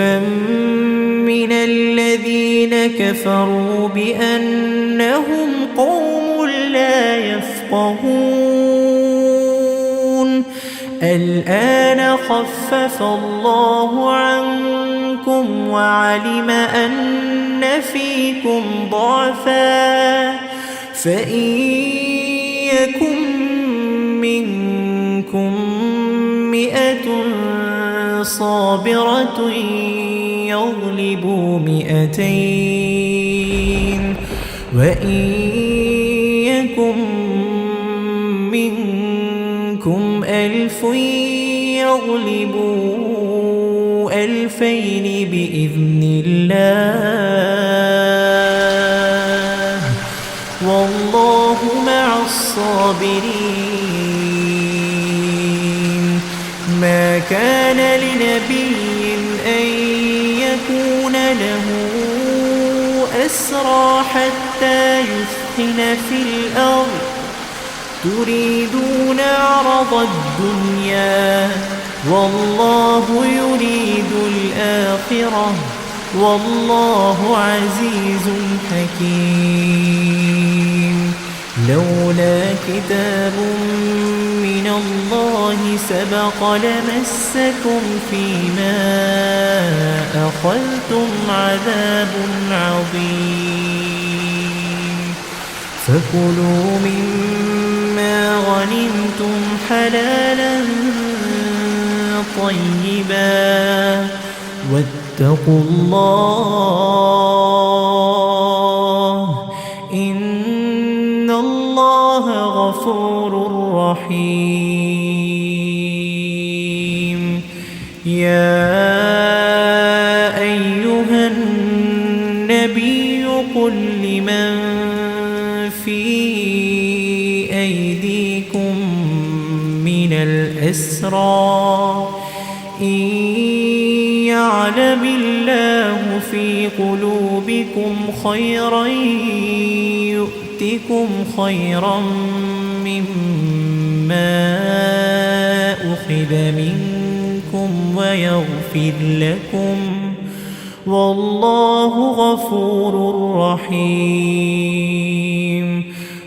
S1: من الذين كفروا بأنهم قوم لا يفقهون الآن خفف الله عنكم وعلم أن فيكم ضعفا فإن يكن منكم 100 صابرة يغلبوا 200 وإن يكن منكم 1000 يغلبوا 2000 بإذن الله والله مع الصابرين ما كان لنبي أن يكون له أسرى حتى يثخن في الأرض تريدون عرض الدنيا والله يريد الآخرة والله عزيز حكيم لولا كتاب من الله سبق لمسكم فيما أخذتم عذاب عظيم فكلوا مما غنمتم حلالا طيبا واتقوا الله إن الله غفور رحيم يا أيها النبي قل لمن في أيديكم من الأسرى إن يعلم الله في قلوبكم خيرا يؤتكم خيرا مما أخذ منكم ويغفر لكم والله غفور رحيم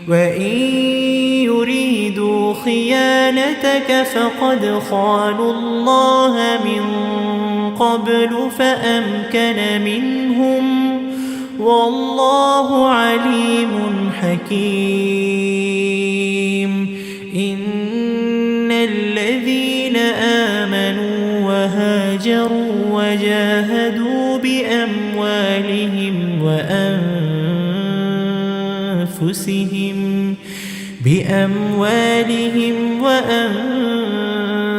S1: وإن يريدوا خيانتك فقد خانوا الله من قبل فأمكن منهم والله عليم حكيم إن الذين آمنوا وهاجروا وجاهدوا بأموالهم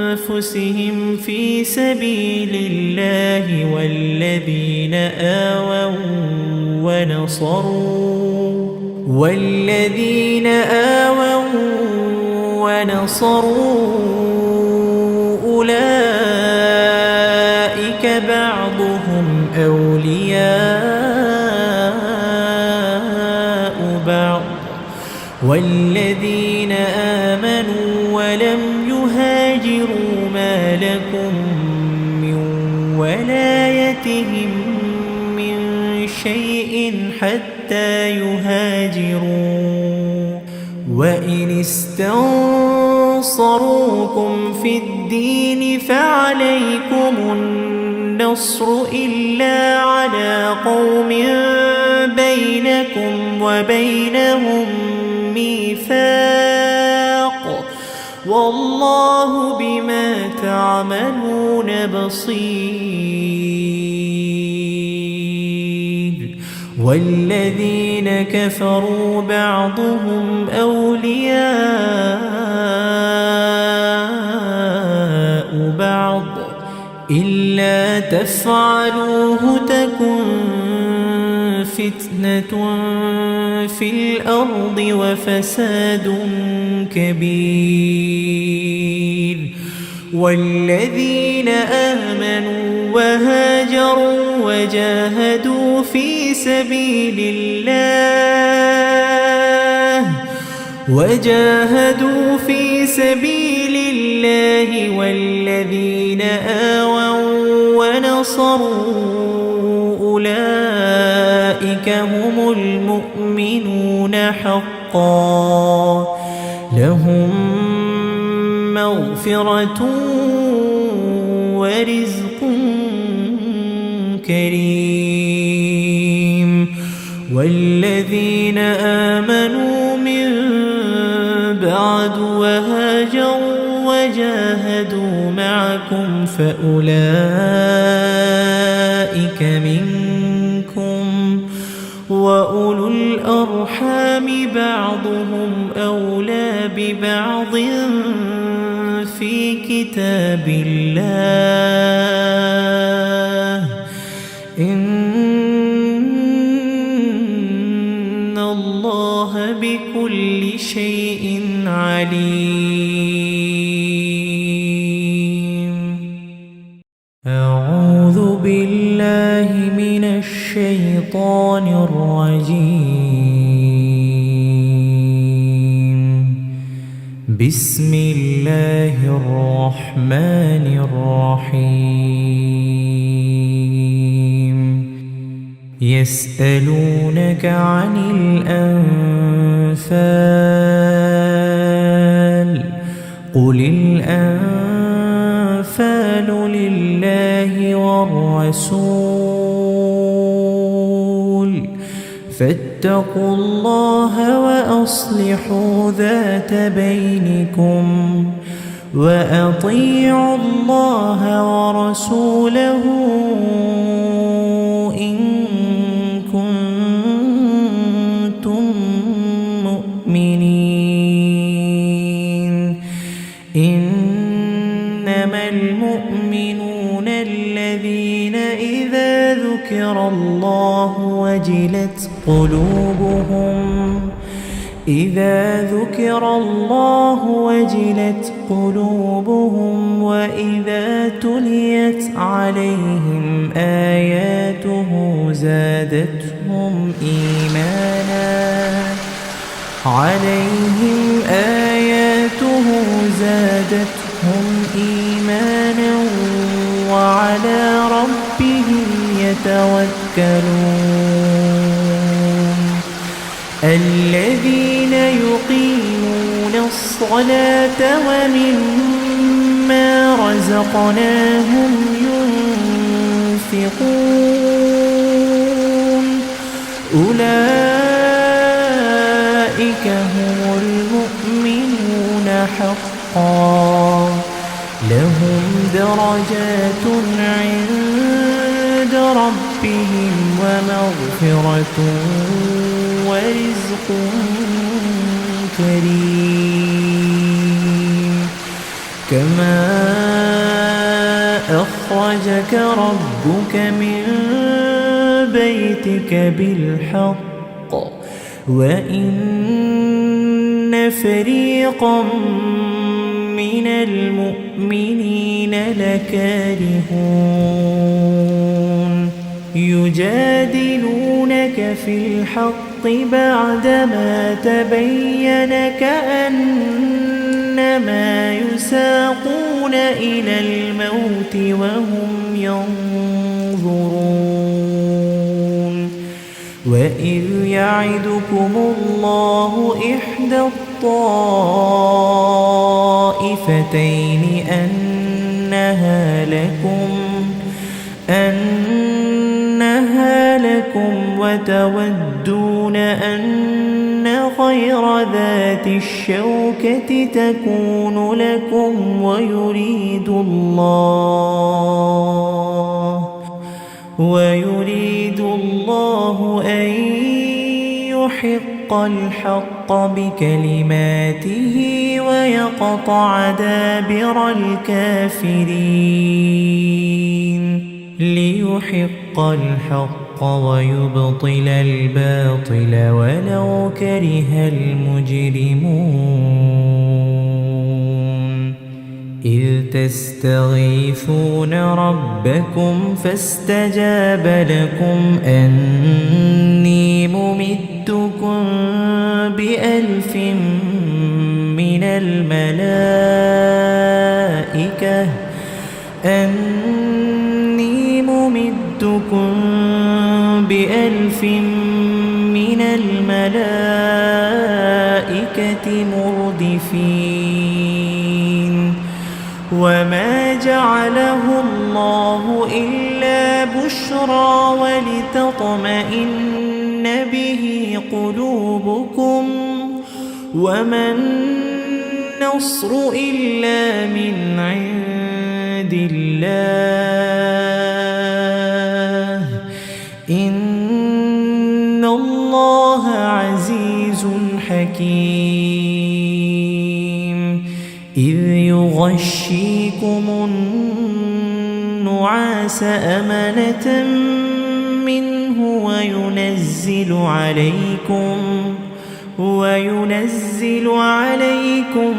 S1: وأنفسهم في سبيل الله والذين آووا ونصروا أولئك بعضهم أولياء بعض والذين آمنوا ولم يهاجروا ما لكم من ولايتهم من شيء حتى يهاجروا وإن استنصروكم في الدين فعليكم النصر إلا على قوم بينكم وبينهم ميثاق والله بما تعملون بصير والذين كفروا بعضهم أولياء بعض إلا تفعلوه تكن فتنة في الأرض وفساد كبير. والذين آمنوا وهاجروا وجاهدوا في سبيل الله والذين آووا ونصروا أولئك هم المؤمنون حقا لهم مغفرة ورزق كريم. والذين آمنوا من بعد وهاجروا وجاهدوا معكم فأولئك منكم وأولو الأرحام بعضهم أولى ببعض في كتاب الله إن الله بكل شيء عليم. أعوذ بالله من الشيطان الرجيم. بسم الله الرحمن الرحيم. يسألونك عن الأنفال قل الأنفال لله والرسول فاتقوا الله وأصلحوا ذات بينكم وأطيعوا الله ورسوله إن كنتم مؤمنين. إنما المؤمنون الذين إذا ذكر الله وجلت قلوبهم وإذا تليت عليهم آياته زادتهم إيمانا وعلى ربهم يتوكلون. الذين يقيمون الصلاة ومما رزقناهم ينفقون أولئك هم المؤمنون حقا لهم درجات عند ربهم ومغفرة ورزق كريم. كما أخرجك ربك من بيتك بالحق وإن فريقا من المؤمنين لكارهون يجادلونك في الحق بعدما تبين كأنما يساقون إلى الموت وهم ينظرون. وإذ يعدكم الله إحدى الطائفتين أنها لكم وتودون أن غير ذات الشوكة تكون لكم ويريد الله أن يحق الحق بكلماته ويقطع دابر الكافرين ليحق الحق ويبطل الباطل ولو كره المجرمون إذ تستغيثون ربكم فاستجاب لكم أني ممدكم ب1000 من الملائكة ب1000 من الملائكة مردفين وما جعله الله إلا بشرى ولتطمئن به قلوبكم وما النصر إلا من عند الله إن الله عزيز حكيم إذ يغشيكم النعاس أمنة منه وينزل عليكم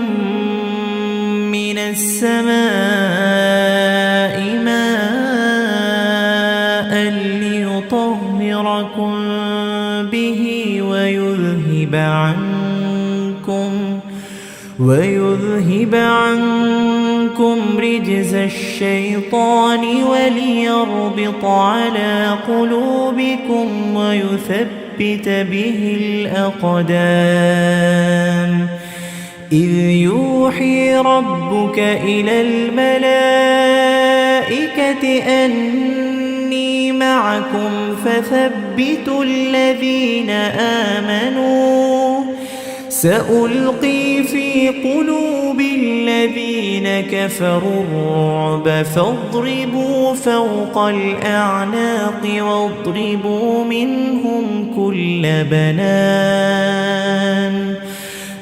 S1: من السماء ماء ليطهركم به ويذهب عنكم رجز الشيطان وليربط على قلوبكم ويثبت به الأقدام إذ يوحي ربك إلى الملائكة أني معكم فثبتوا الذين آمنوا سألقي في قلوب الذين كفروا الرعب فاضربوا فوق الأعناق واضربوا منهم كل بنان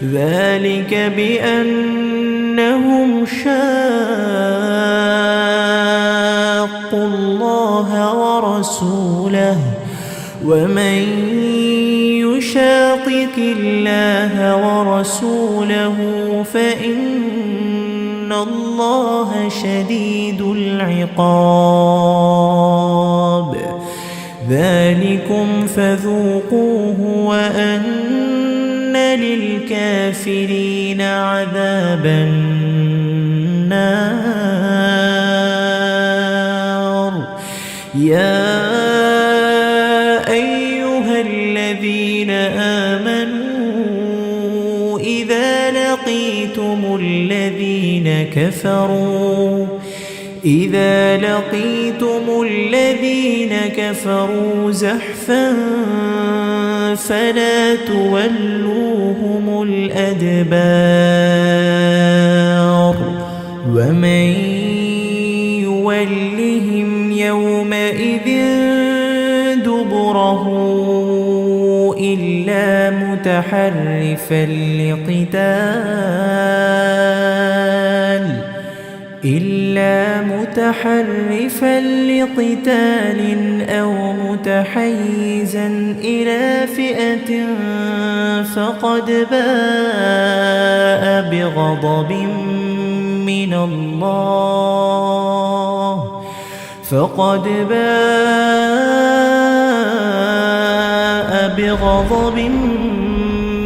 S1: ذلك بأنهم شاقوا الله ورسوله ومن يشاقق الله ورسوله فإن الله شديد العقاب ذلكم فذوقوه وأن للكافرين عذاب النار يا أيها الذين آمنوا إذا لقيتم الذين كفروا زحفا فلا تولوهم الأدبار ومن يولهم يومئذ دبره إلا متحرفا لقتال أو متحيزا إلى فئة فقد باء بغضب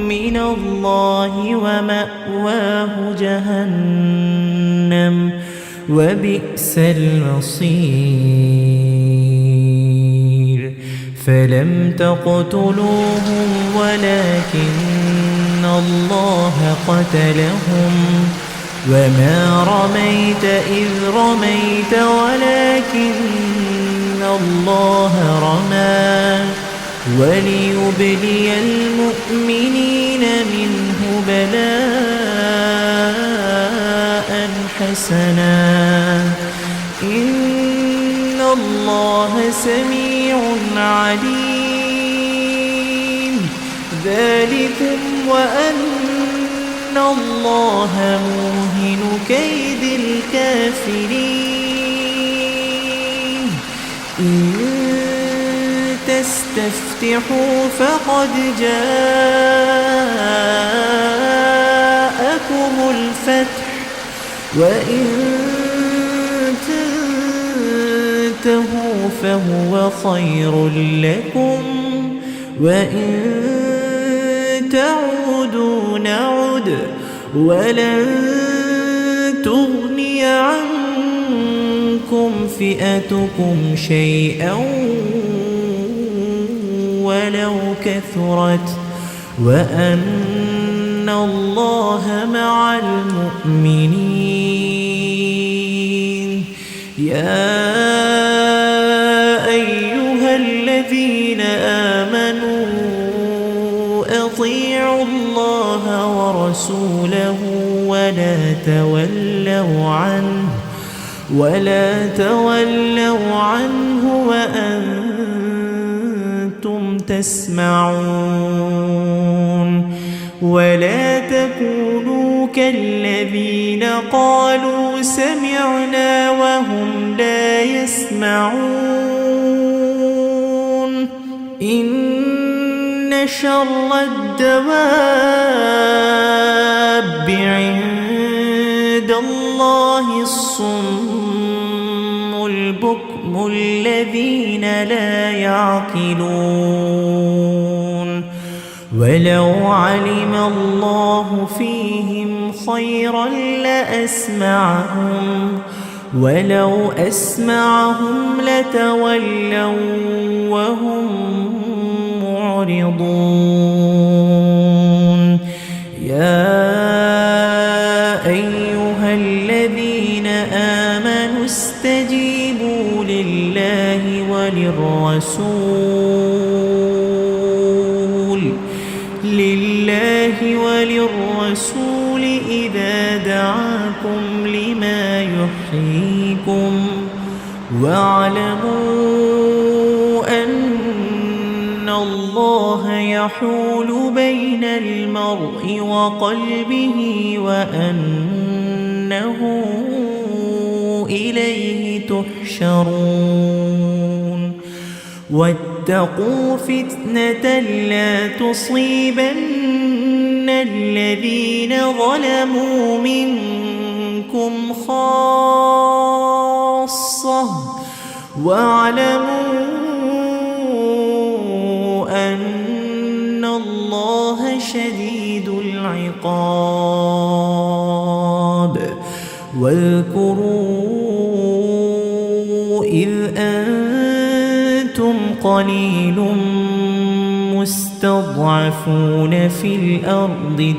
S1: من الله ومأواه جهنم وبئس المصير فلم تقتلوهم ولكن الله قتلهم وما رميت إذ رميت ولكن الله رمى وليبلي المؤمنين منه بلاء حسنا إن الله سميع عليم ذلكم وأن الله موهن كيد الكافرين إن تستفتحوا فقد جاءكم الفتح وإن تنتهوا فهو خير لكم وإن تعودوا نعد ولن تغني عنكم فئتكم شيئا ولو كثرت وأن الله مع المؤمنين يا أيها الذين آمنوا أطيعوا الله ورسوله ولا تولوا عنه وأنتم تسمعون ولا تكونوا كالذين قالوا سمعنا وهم لا يسمعون إن شر الدواب عند الله الصم البكم الذين لا يعقلون ولو علم الله فيهم خيرا لأسمعهم ولو أسمعهم لتولوا وهم معرضون يا أيها الذين آمنوا استجيبوا لله وللرسول إذا دعاكم لما يحييكم واعلموا أن الله يحول بين المرء وقلبه وأنه إليه تحشرون واتقوا فتنة لا تصيبن الذين ظلموا منكم خاصة واعلموا أن الله شديد العقاب واذكروا إذ أنتم قليل مستضعفون في الأرض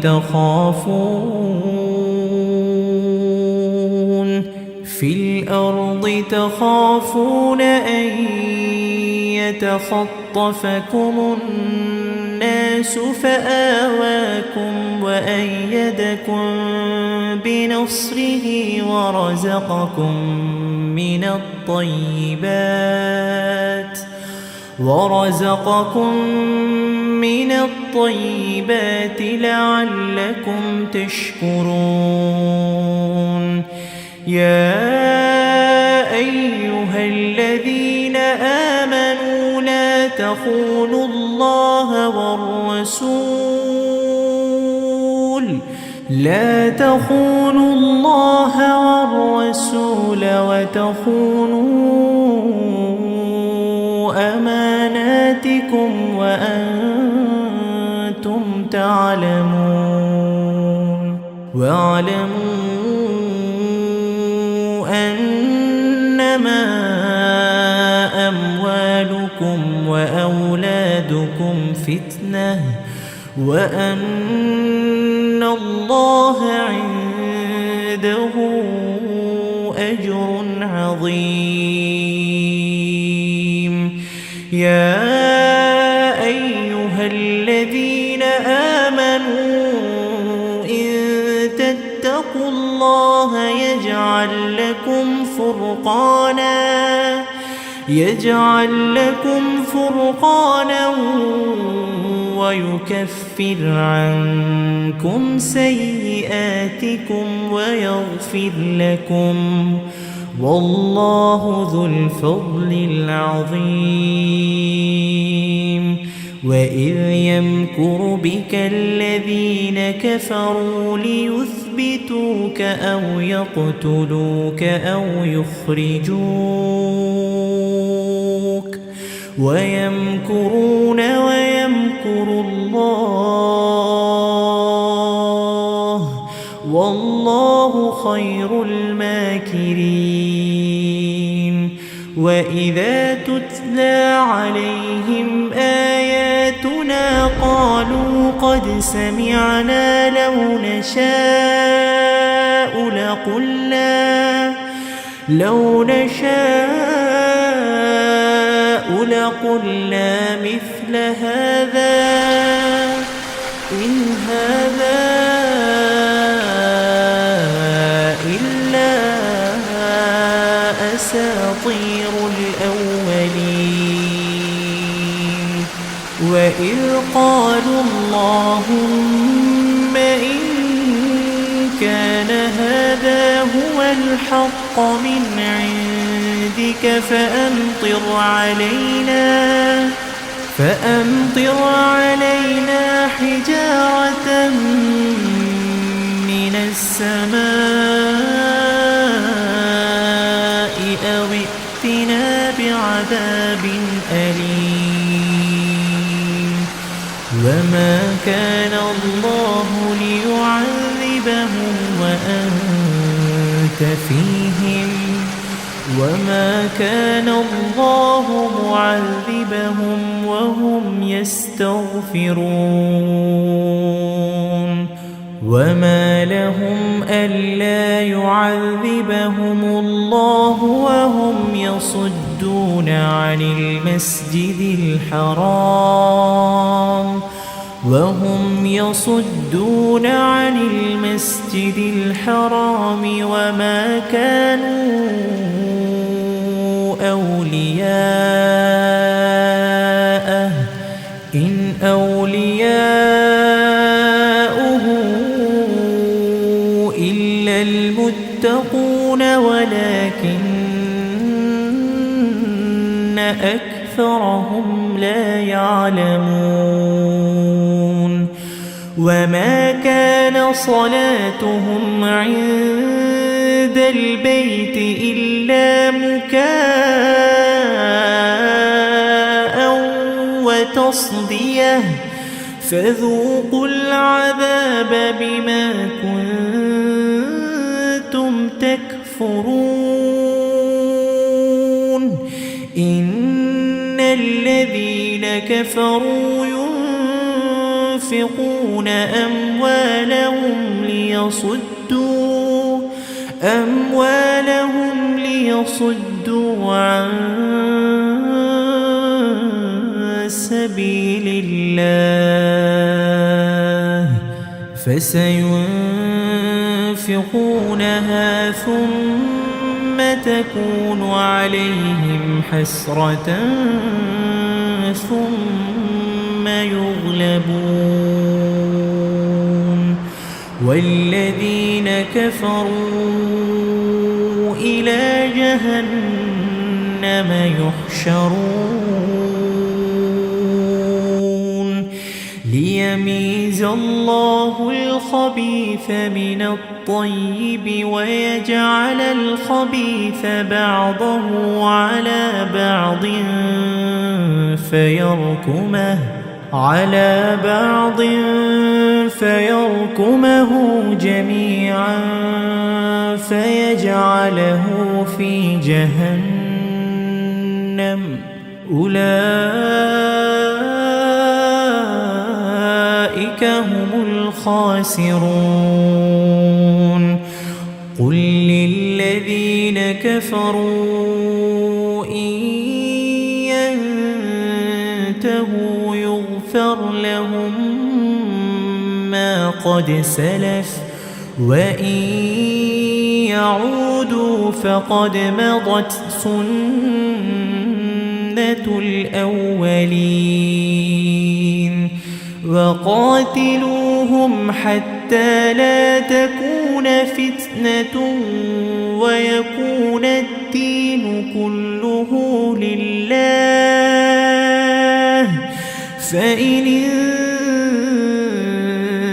S1: تخافون أن يتخطفكم الناس فآواكم وأيدكم بنصره ورزقكم من الطيبات لعلكم تشكرون يا أيها الذين آمنوا لا تخونوا الله والرسول وتخونوا أماناتكم وأنتم تعلمون واعلموا أنما أموالكم وأولادكم فتنة وأن الله عنده أجر عظيم يا أيها الذين آمنوا إن تتقوا الله يجعل لكم فرقانا ويكفر عنكم سيئاتكم ويغفر لكم والله ذو الفضل العظيم. وإذ يمكر بك الذين كفروا ليثبتوك أو يقتلوك أو يخرجوك ويمكرون ويمكر الله والله خير الماكرين. وإذا تتلى عليهم آياتنا قالوا قد سمعنا لو نشاء لقلنا مثل هذا إن هذا إلا أساطير الأولين. وإذ قالوا اللهم إن كان هذا هو الحق من عندك فأمطر علينا حجارة من السماء أو ائتنا بعذاب أليم. وما كان الله ليعذبهم وأنت فيهم وما كان الله معذبهم وهم يستغفرون. وما لهم ألا يعذبهم الله وهم يصدون عن المسجد الحرام وما كانوا أولياءه إن أولياؤه إلا المتقون ولكن أكثرهم لا يعلمون. وما كان صلاتهم عند البيت إلا مكاء وتصدية فذوقوا العذاب بما كنتم تكفرون. إن الذين كفروا ينفقون أموالهم ليصدوا عن سبيل الله فسينفقونها ثم تكون عليهم حسرة ثم يغلبون والذين كفروا إلى جهنم يحشرون ليميز الله الخبيث من الطيب ويجعل الخبيث بعضه على بعض فيركمه جميعا فيجعله في جهنم أولئك هم الخاسرون. قل للذين كفروا إن ينتهوا يغفر لهم ما قد سلف وإن يعودوا فقد مضت سنة الأولين. وقاتلوهم حتى لا تكون فتنة ويكون الدين كله لله، فإن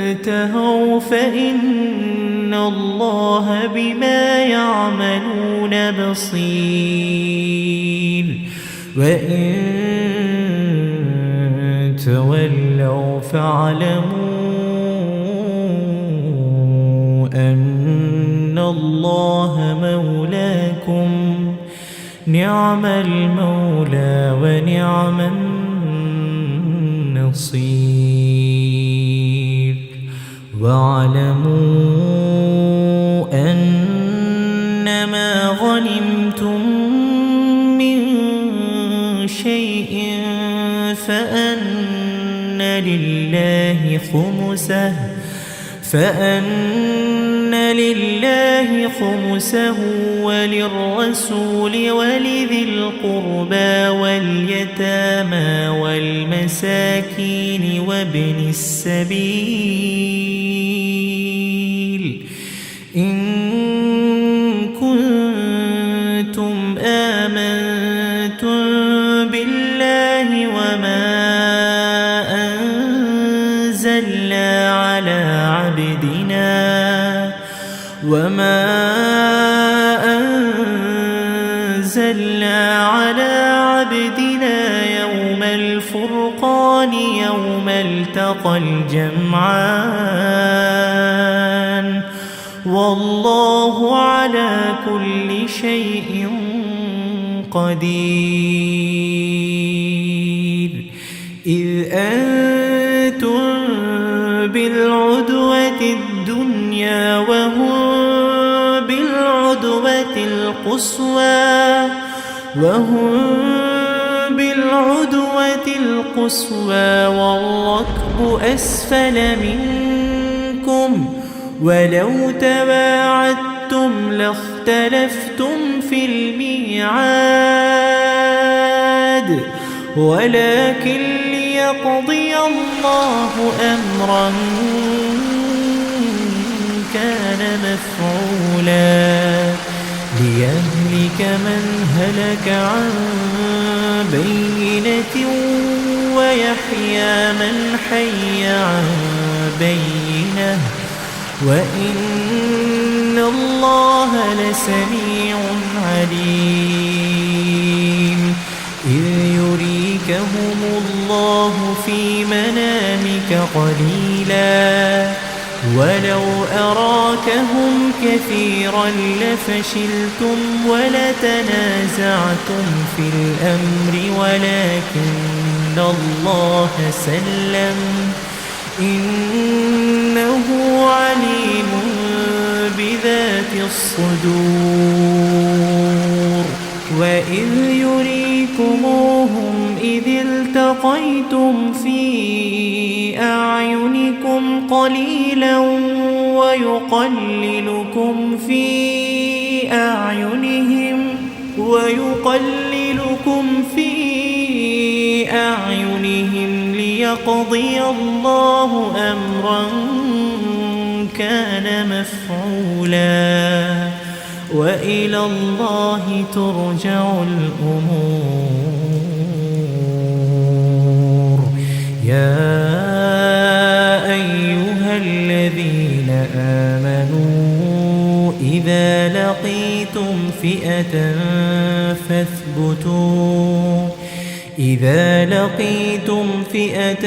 S1: انتهوا فإن الله بما يعملون بصير، وإن تولوا فاعلموا أن الله مولاكم، نعم المولى ونعم النصير. واعلموا أنما غنمتم من شيء فأن لله خمسه وللرسول ولذي القربى واليتامى والمساكين وابن السبيل، إن كنتم آمنتم بالله وما أنزلنا على عبدنا يوم الفرقان يوم التقى الجمعان، والله على كل شيء قدير. إذ أنتم بالعدوة الدنيا وهم بالعدوة القصوى والركب أسفل منكم، ولو تواعدتم لاختلفتم في الميعاد، ولكن ليقضي الله أمرا كان مفعولا، ليهلك من هلك عن بينة ويحيى من حي عن بينة، وإن الله لسميع عليم. إذ يريكهم الله في منامك قليلا ولو أراكهم كثيرا لفشلتم ولتنازعتم في الأمر، ولكن الله سلم، إنه عليم بذات الصدور. وإذ يريكموهم إذ التقيتم في أعينكم قليلا ويقللكم في أعينهم ليقضي الله أمرا كان مفعولا، وإلى الله ترجع الأمور. يا أيها الذين آمنوا إذا لقيتم فئة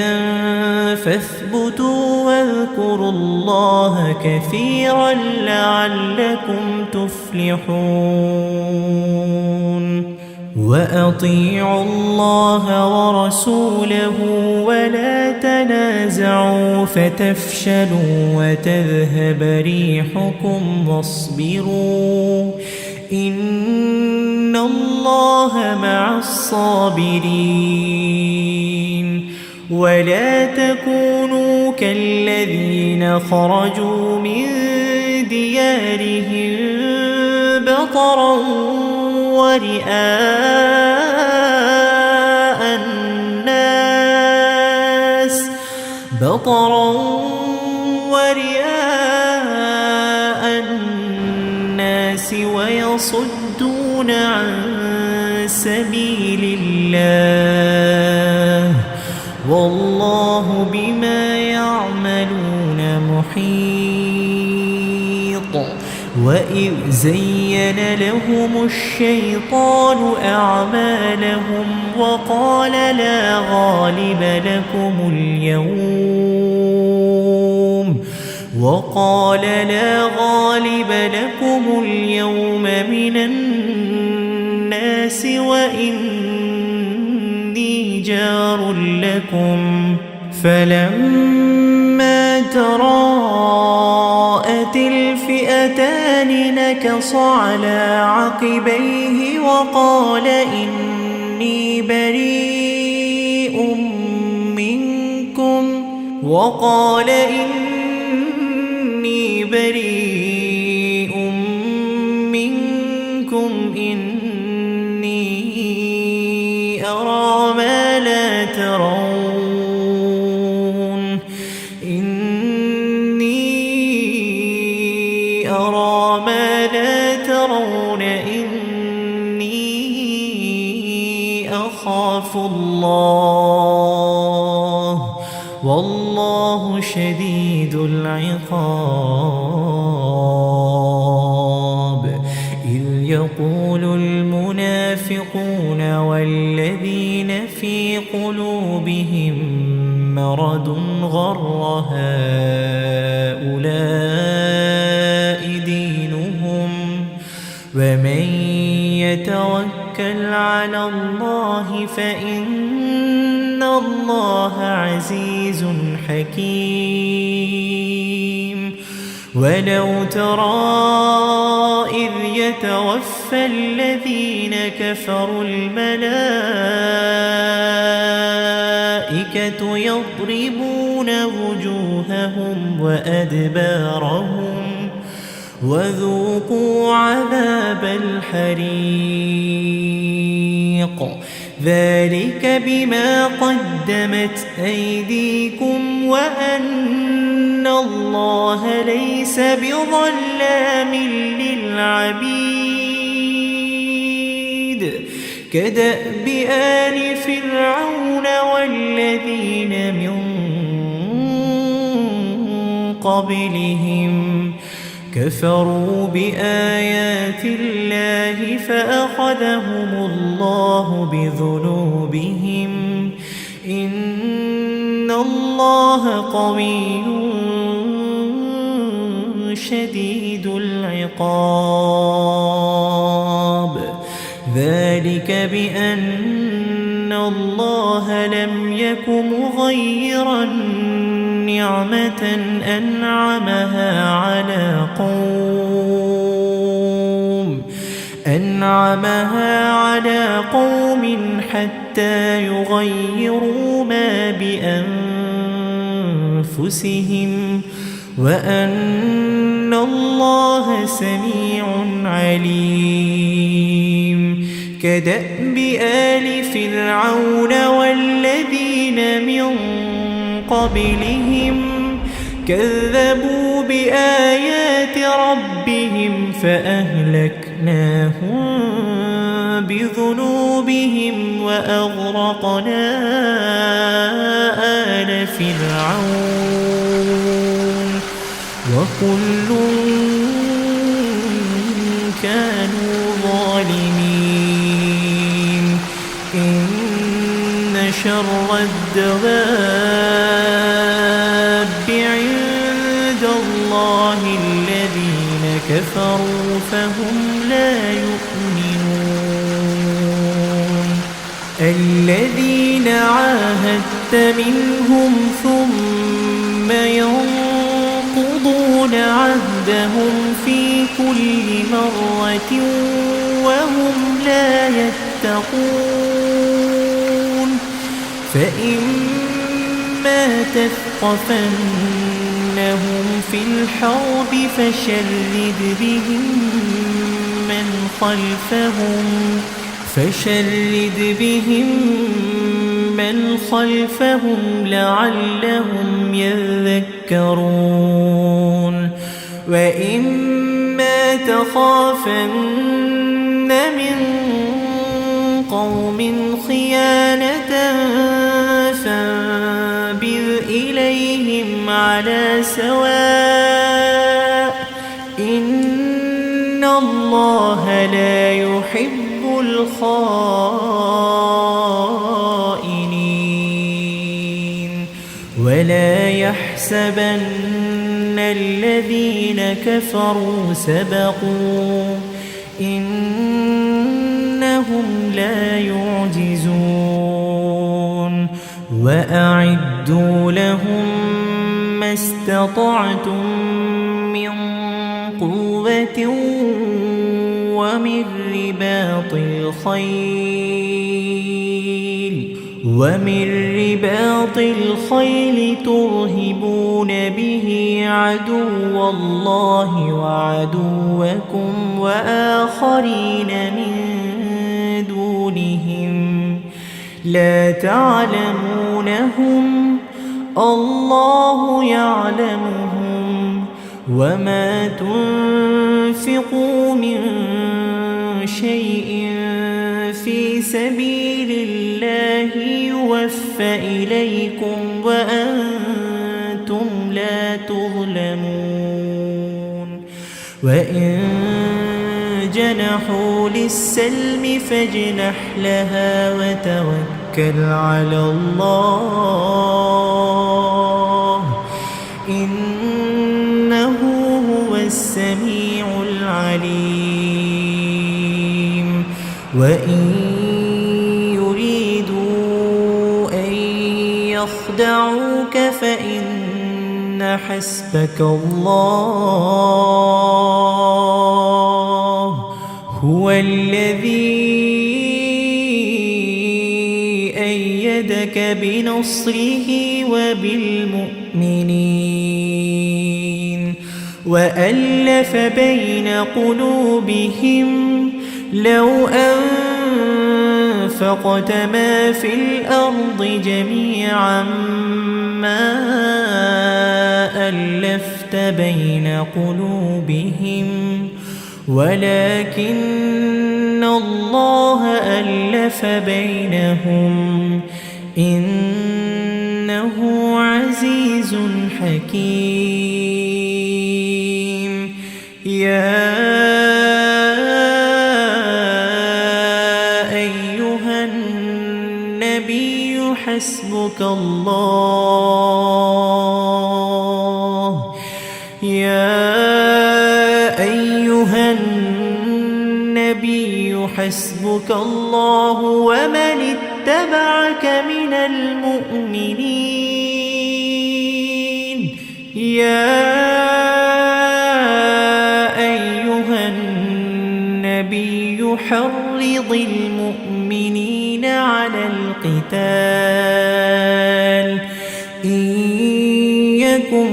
S1: فاثبتوا واذكروا الله كثيرا لعلكم تفلحون. وأطيعوا الله ورسوله ولا تنازعوا فتفشلوا وتذهب ريحكم واصبروا إن الله مع الصابرين. ولا تكونوا كالذين خرجوا من ديارهم بطرا بطرا ورئاء الناس ويصدون عن سبيل الله والله بما يعملون محيط. وإذ زين لهم الشيطان أعمالهم وقال لا غالب لكم اليوم من الناس وإني جار لكم. فلما تراءت الفئتان نكص على عقبيه وقال إني بريء منكم إني أرى ما لا ترون إني أخاف الله والله شديد العقاب. إذ يقول المنافقون والذين في قلوبهم مرض غر هؤلاء دينهم ومن يتوكل على الله فإن الله عزيز حكيم. ولو ترى إذ يتوفى الذين كفروا الملائكة يضربون وجوههم وأدبارهم وذوقوا عذاب الحريق ذلك بما قدمت أيديكم وأن الله ليس بظلام للعبيد. كدأب آل فرعون والذين من قبلهم كفروا بآيات الله فأخذهم الله بذنوبهم إن الله قوي شديد العقاب. ذلك بأن الله لم يك مغيرا نعمة أنعمها على قوم حتى يغيروا ما بأنفسهم وأن الله سميع عليم. كدأب آل فرعون والذين من قبلهم كذبوا بآيات ربهم فأهلكناهم بذنوبهم وأغرقنا آل فرعون وكل كانوا ظالمين. إن شر الدواب عند الله الذين كفروا فهم لا يؤمنون. الذين عاهدت منهم ثم ينقضون عهدهم في كل مرة وهم لا يتقون. فإما تثقفنهم في الحرب فشرد بهم من خلفهم لعلهم يذكرون وإما تخافن من قوم خيانة فانبذ إليهم على سواء إن الله لا يحب الخائنين ولا يحسبن الذين كفروا سبقوا إنهم لا يعجزون وأعدوا لهم ما استطعتم من قوة ومن رباط الخيل ترهبون به عدو الله وعدوكم وآخرين من دونهم لا تعلمونهم الله يعلمهم وما تنفقوا من شيء في سبيل الله يوفى إليكم وأنتم لا تظلمون وإن جنحوا للسلم فاجنح لها وتوكل على الله إنه هو السميع العليم وإن يريدوا أن يخدعوك فإن حسبك الله هو الذي أيدك بنصره وبالمؤمنين وألف بين قلوبهم لو أنفقت ما في الأرض جميعا ما ألفت بين قلوبهم ولكن الله ألف بينهم إنه عزيز حكيم يا أيها النبي حسبك الله يا أيها النبي حسبك الله ومن اتبعك من المؤمنين يا أيها النبي حرض المؤمنين على القتال إن يكن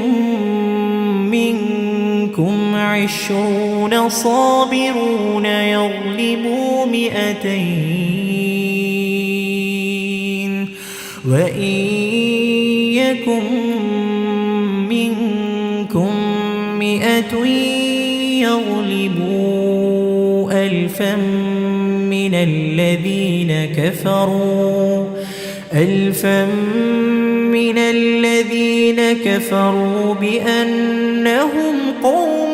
S1: منكم 20 صابرون يغلبوا 200 وإن يكن منكم 100 يغلبوا 1000 من الذين كفروا بأنهم قوم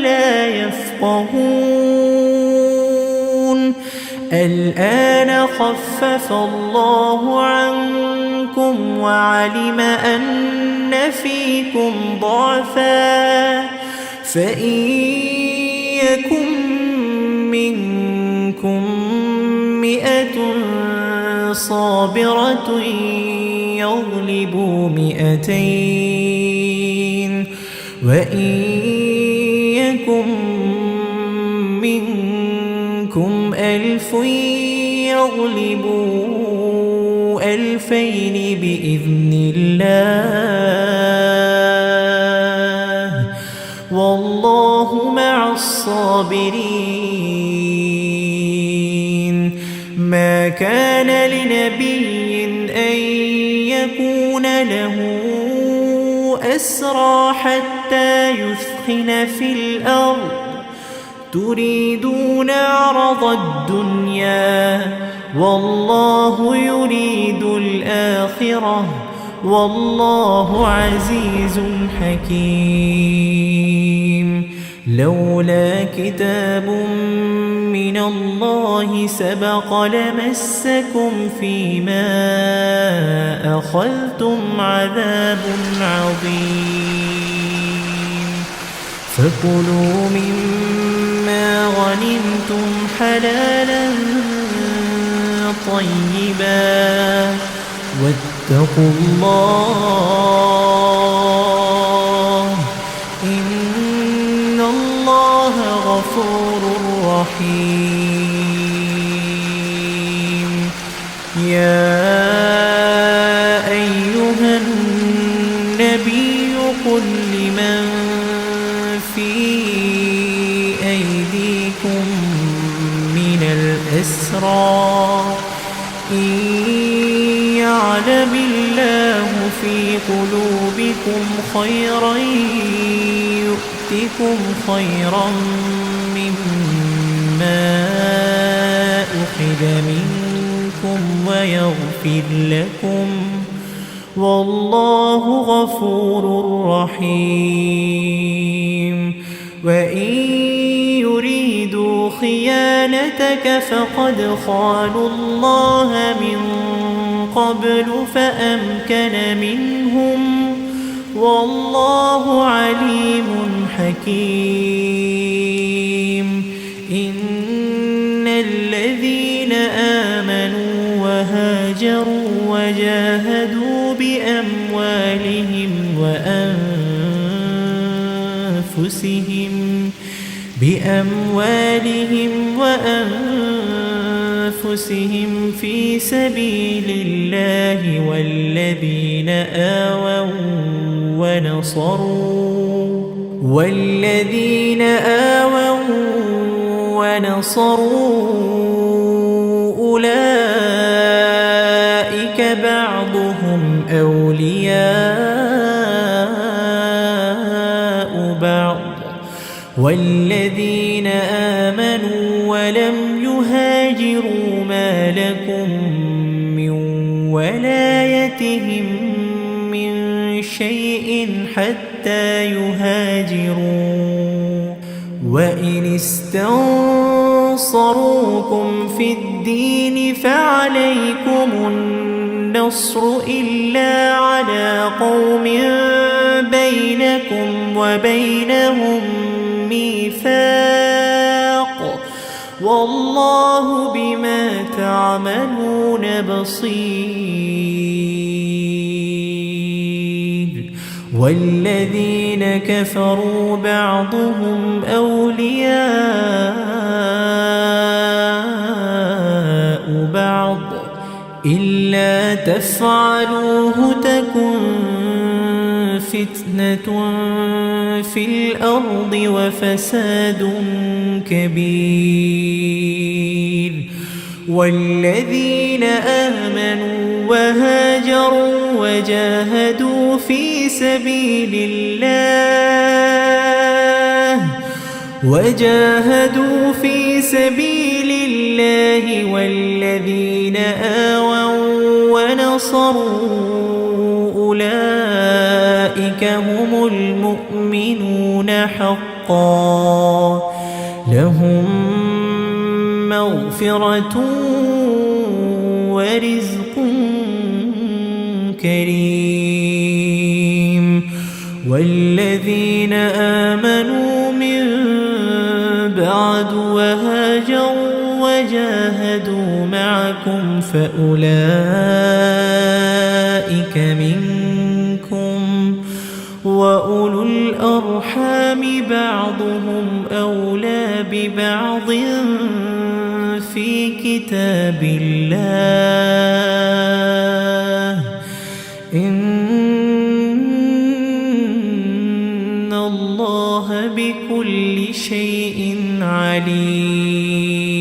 S1: لا يفقهون الآن خفف الله عنكم وعلم أن فيكم ضعفا فإن يكن منكم 100 صابرة يغلبوا 200 وإن يكن منكم 1000 يغلبوا 2000 بإذن الله والله مع الصابرين ما كان لنبي أن يكون له أسرى حتى يثخن في الأرض تريدون عرض الدنيا والله يريد الآخرة والله عزيز حكيم. لولا كتاب من الله سبق لمسكم فيما أخذتم عذاب عظيم. فكلوا مما غنمتم حلالا طيبا واتقوا الله إن الله غفور رحيم. يا أيها النبي قل لمن في أيديكم من الأسرى إن يعلم الله في قلوبكم خيرا يؤتكم خيرا مما أخذ منكم ويغفر لكم والله غفور رحيم. وإن يريدوا خيانتك فقد خانوا الله من قبل فأمكن منهم والله عليم حكيم. إن الذين آمنوا وهاجروا وجاهدوا بأموالهم وأنفسهم في سبيل الله والذين آووا ونصروا أولئك بعضهم أولياء بعض والذين آمنوا ولم يهاجروا ما لكم من ولايتهم من شيء حتى يهاجروا. وإن استنصروكم في الدين فعليكم النصر إلا على قوم بينكم وبينهم ميثاق والله بما تعملون بصير. والذين كفروا بعضهم أولياء بعض إلا تفعلوه تكن فتنة في الأرض وفساد كبير. والذين آمنوا وهاجروا وجاهدوا في سبيل الله والذين آووا ونصروا أولئك هم المؤمنون حقا لهم مغفرة ورزق كريم. والذين آمنوا من بعد وهاجروا وجاهدوا معكم فأولئك منكم وأولو الأرحام بعضهم أولى ببعض في كتاب الله إن الله بكل شيء عليم.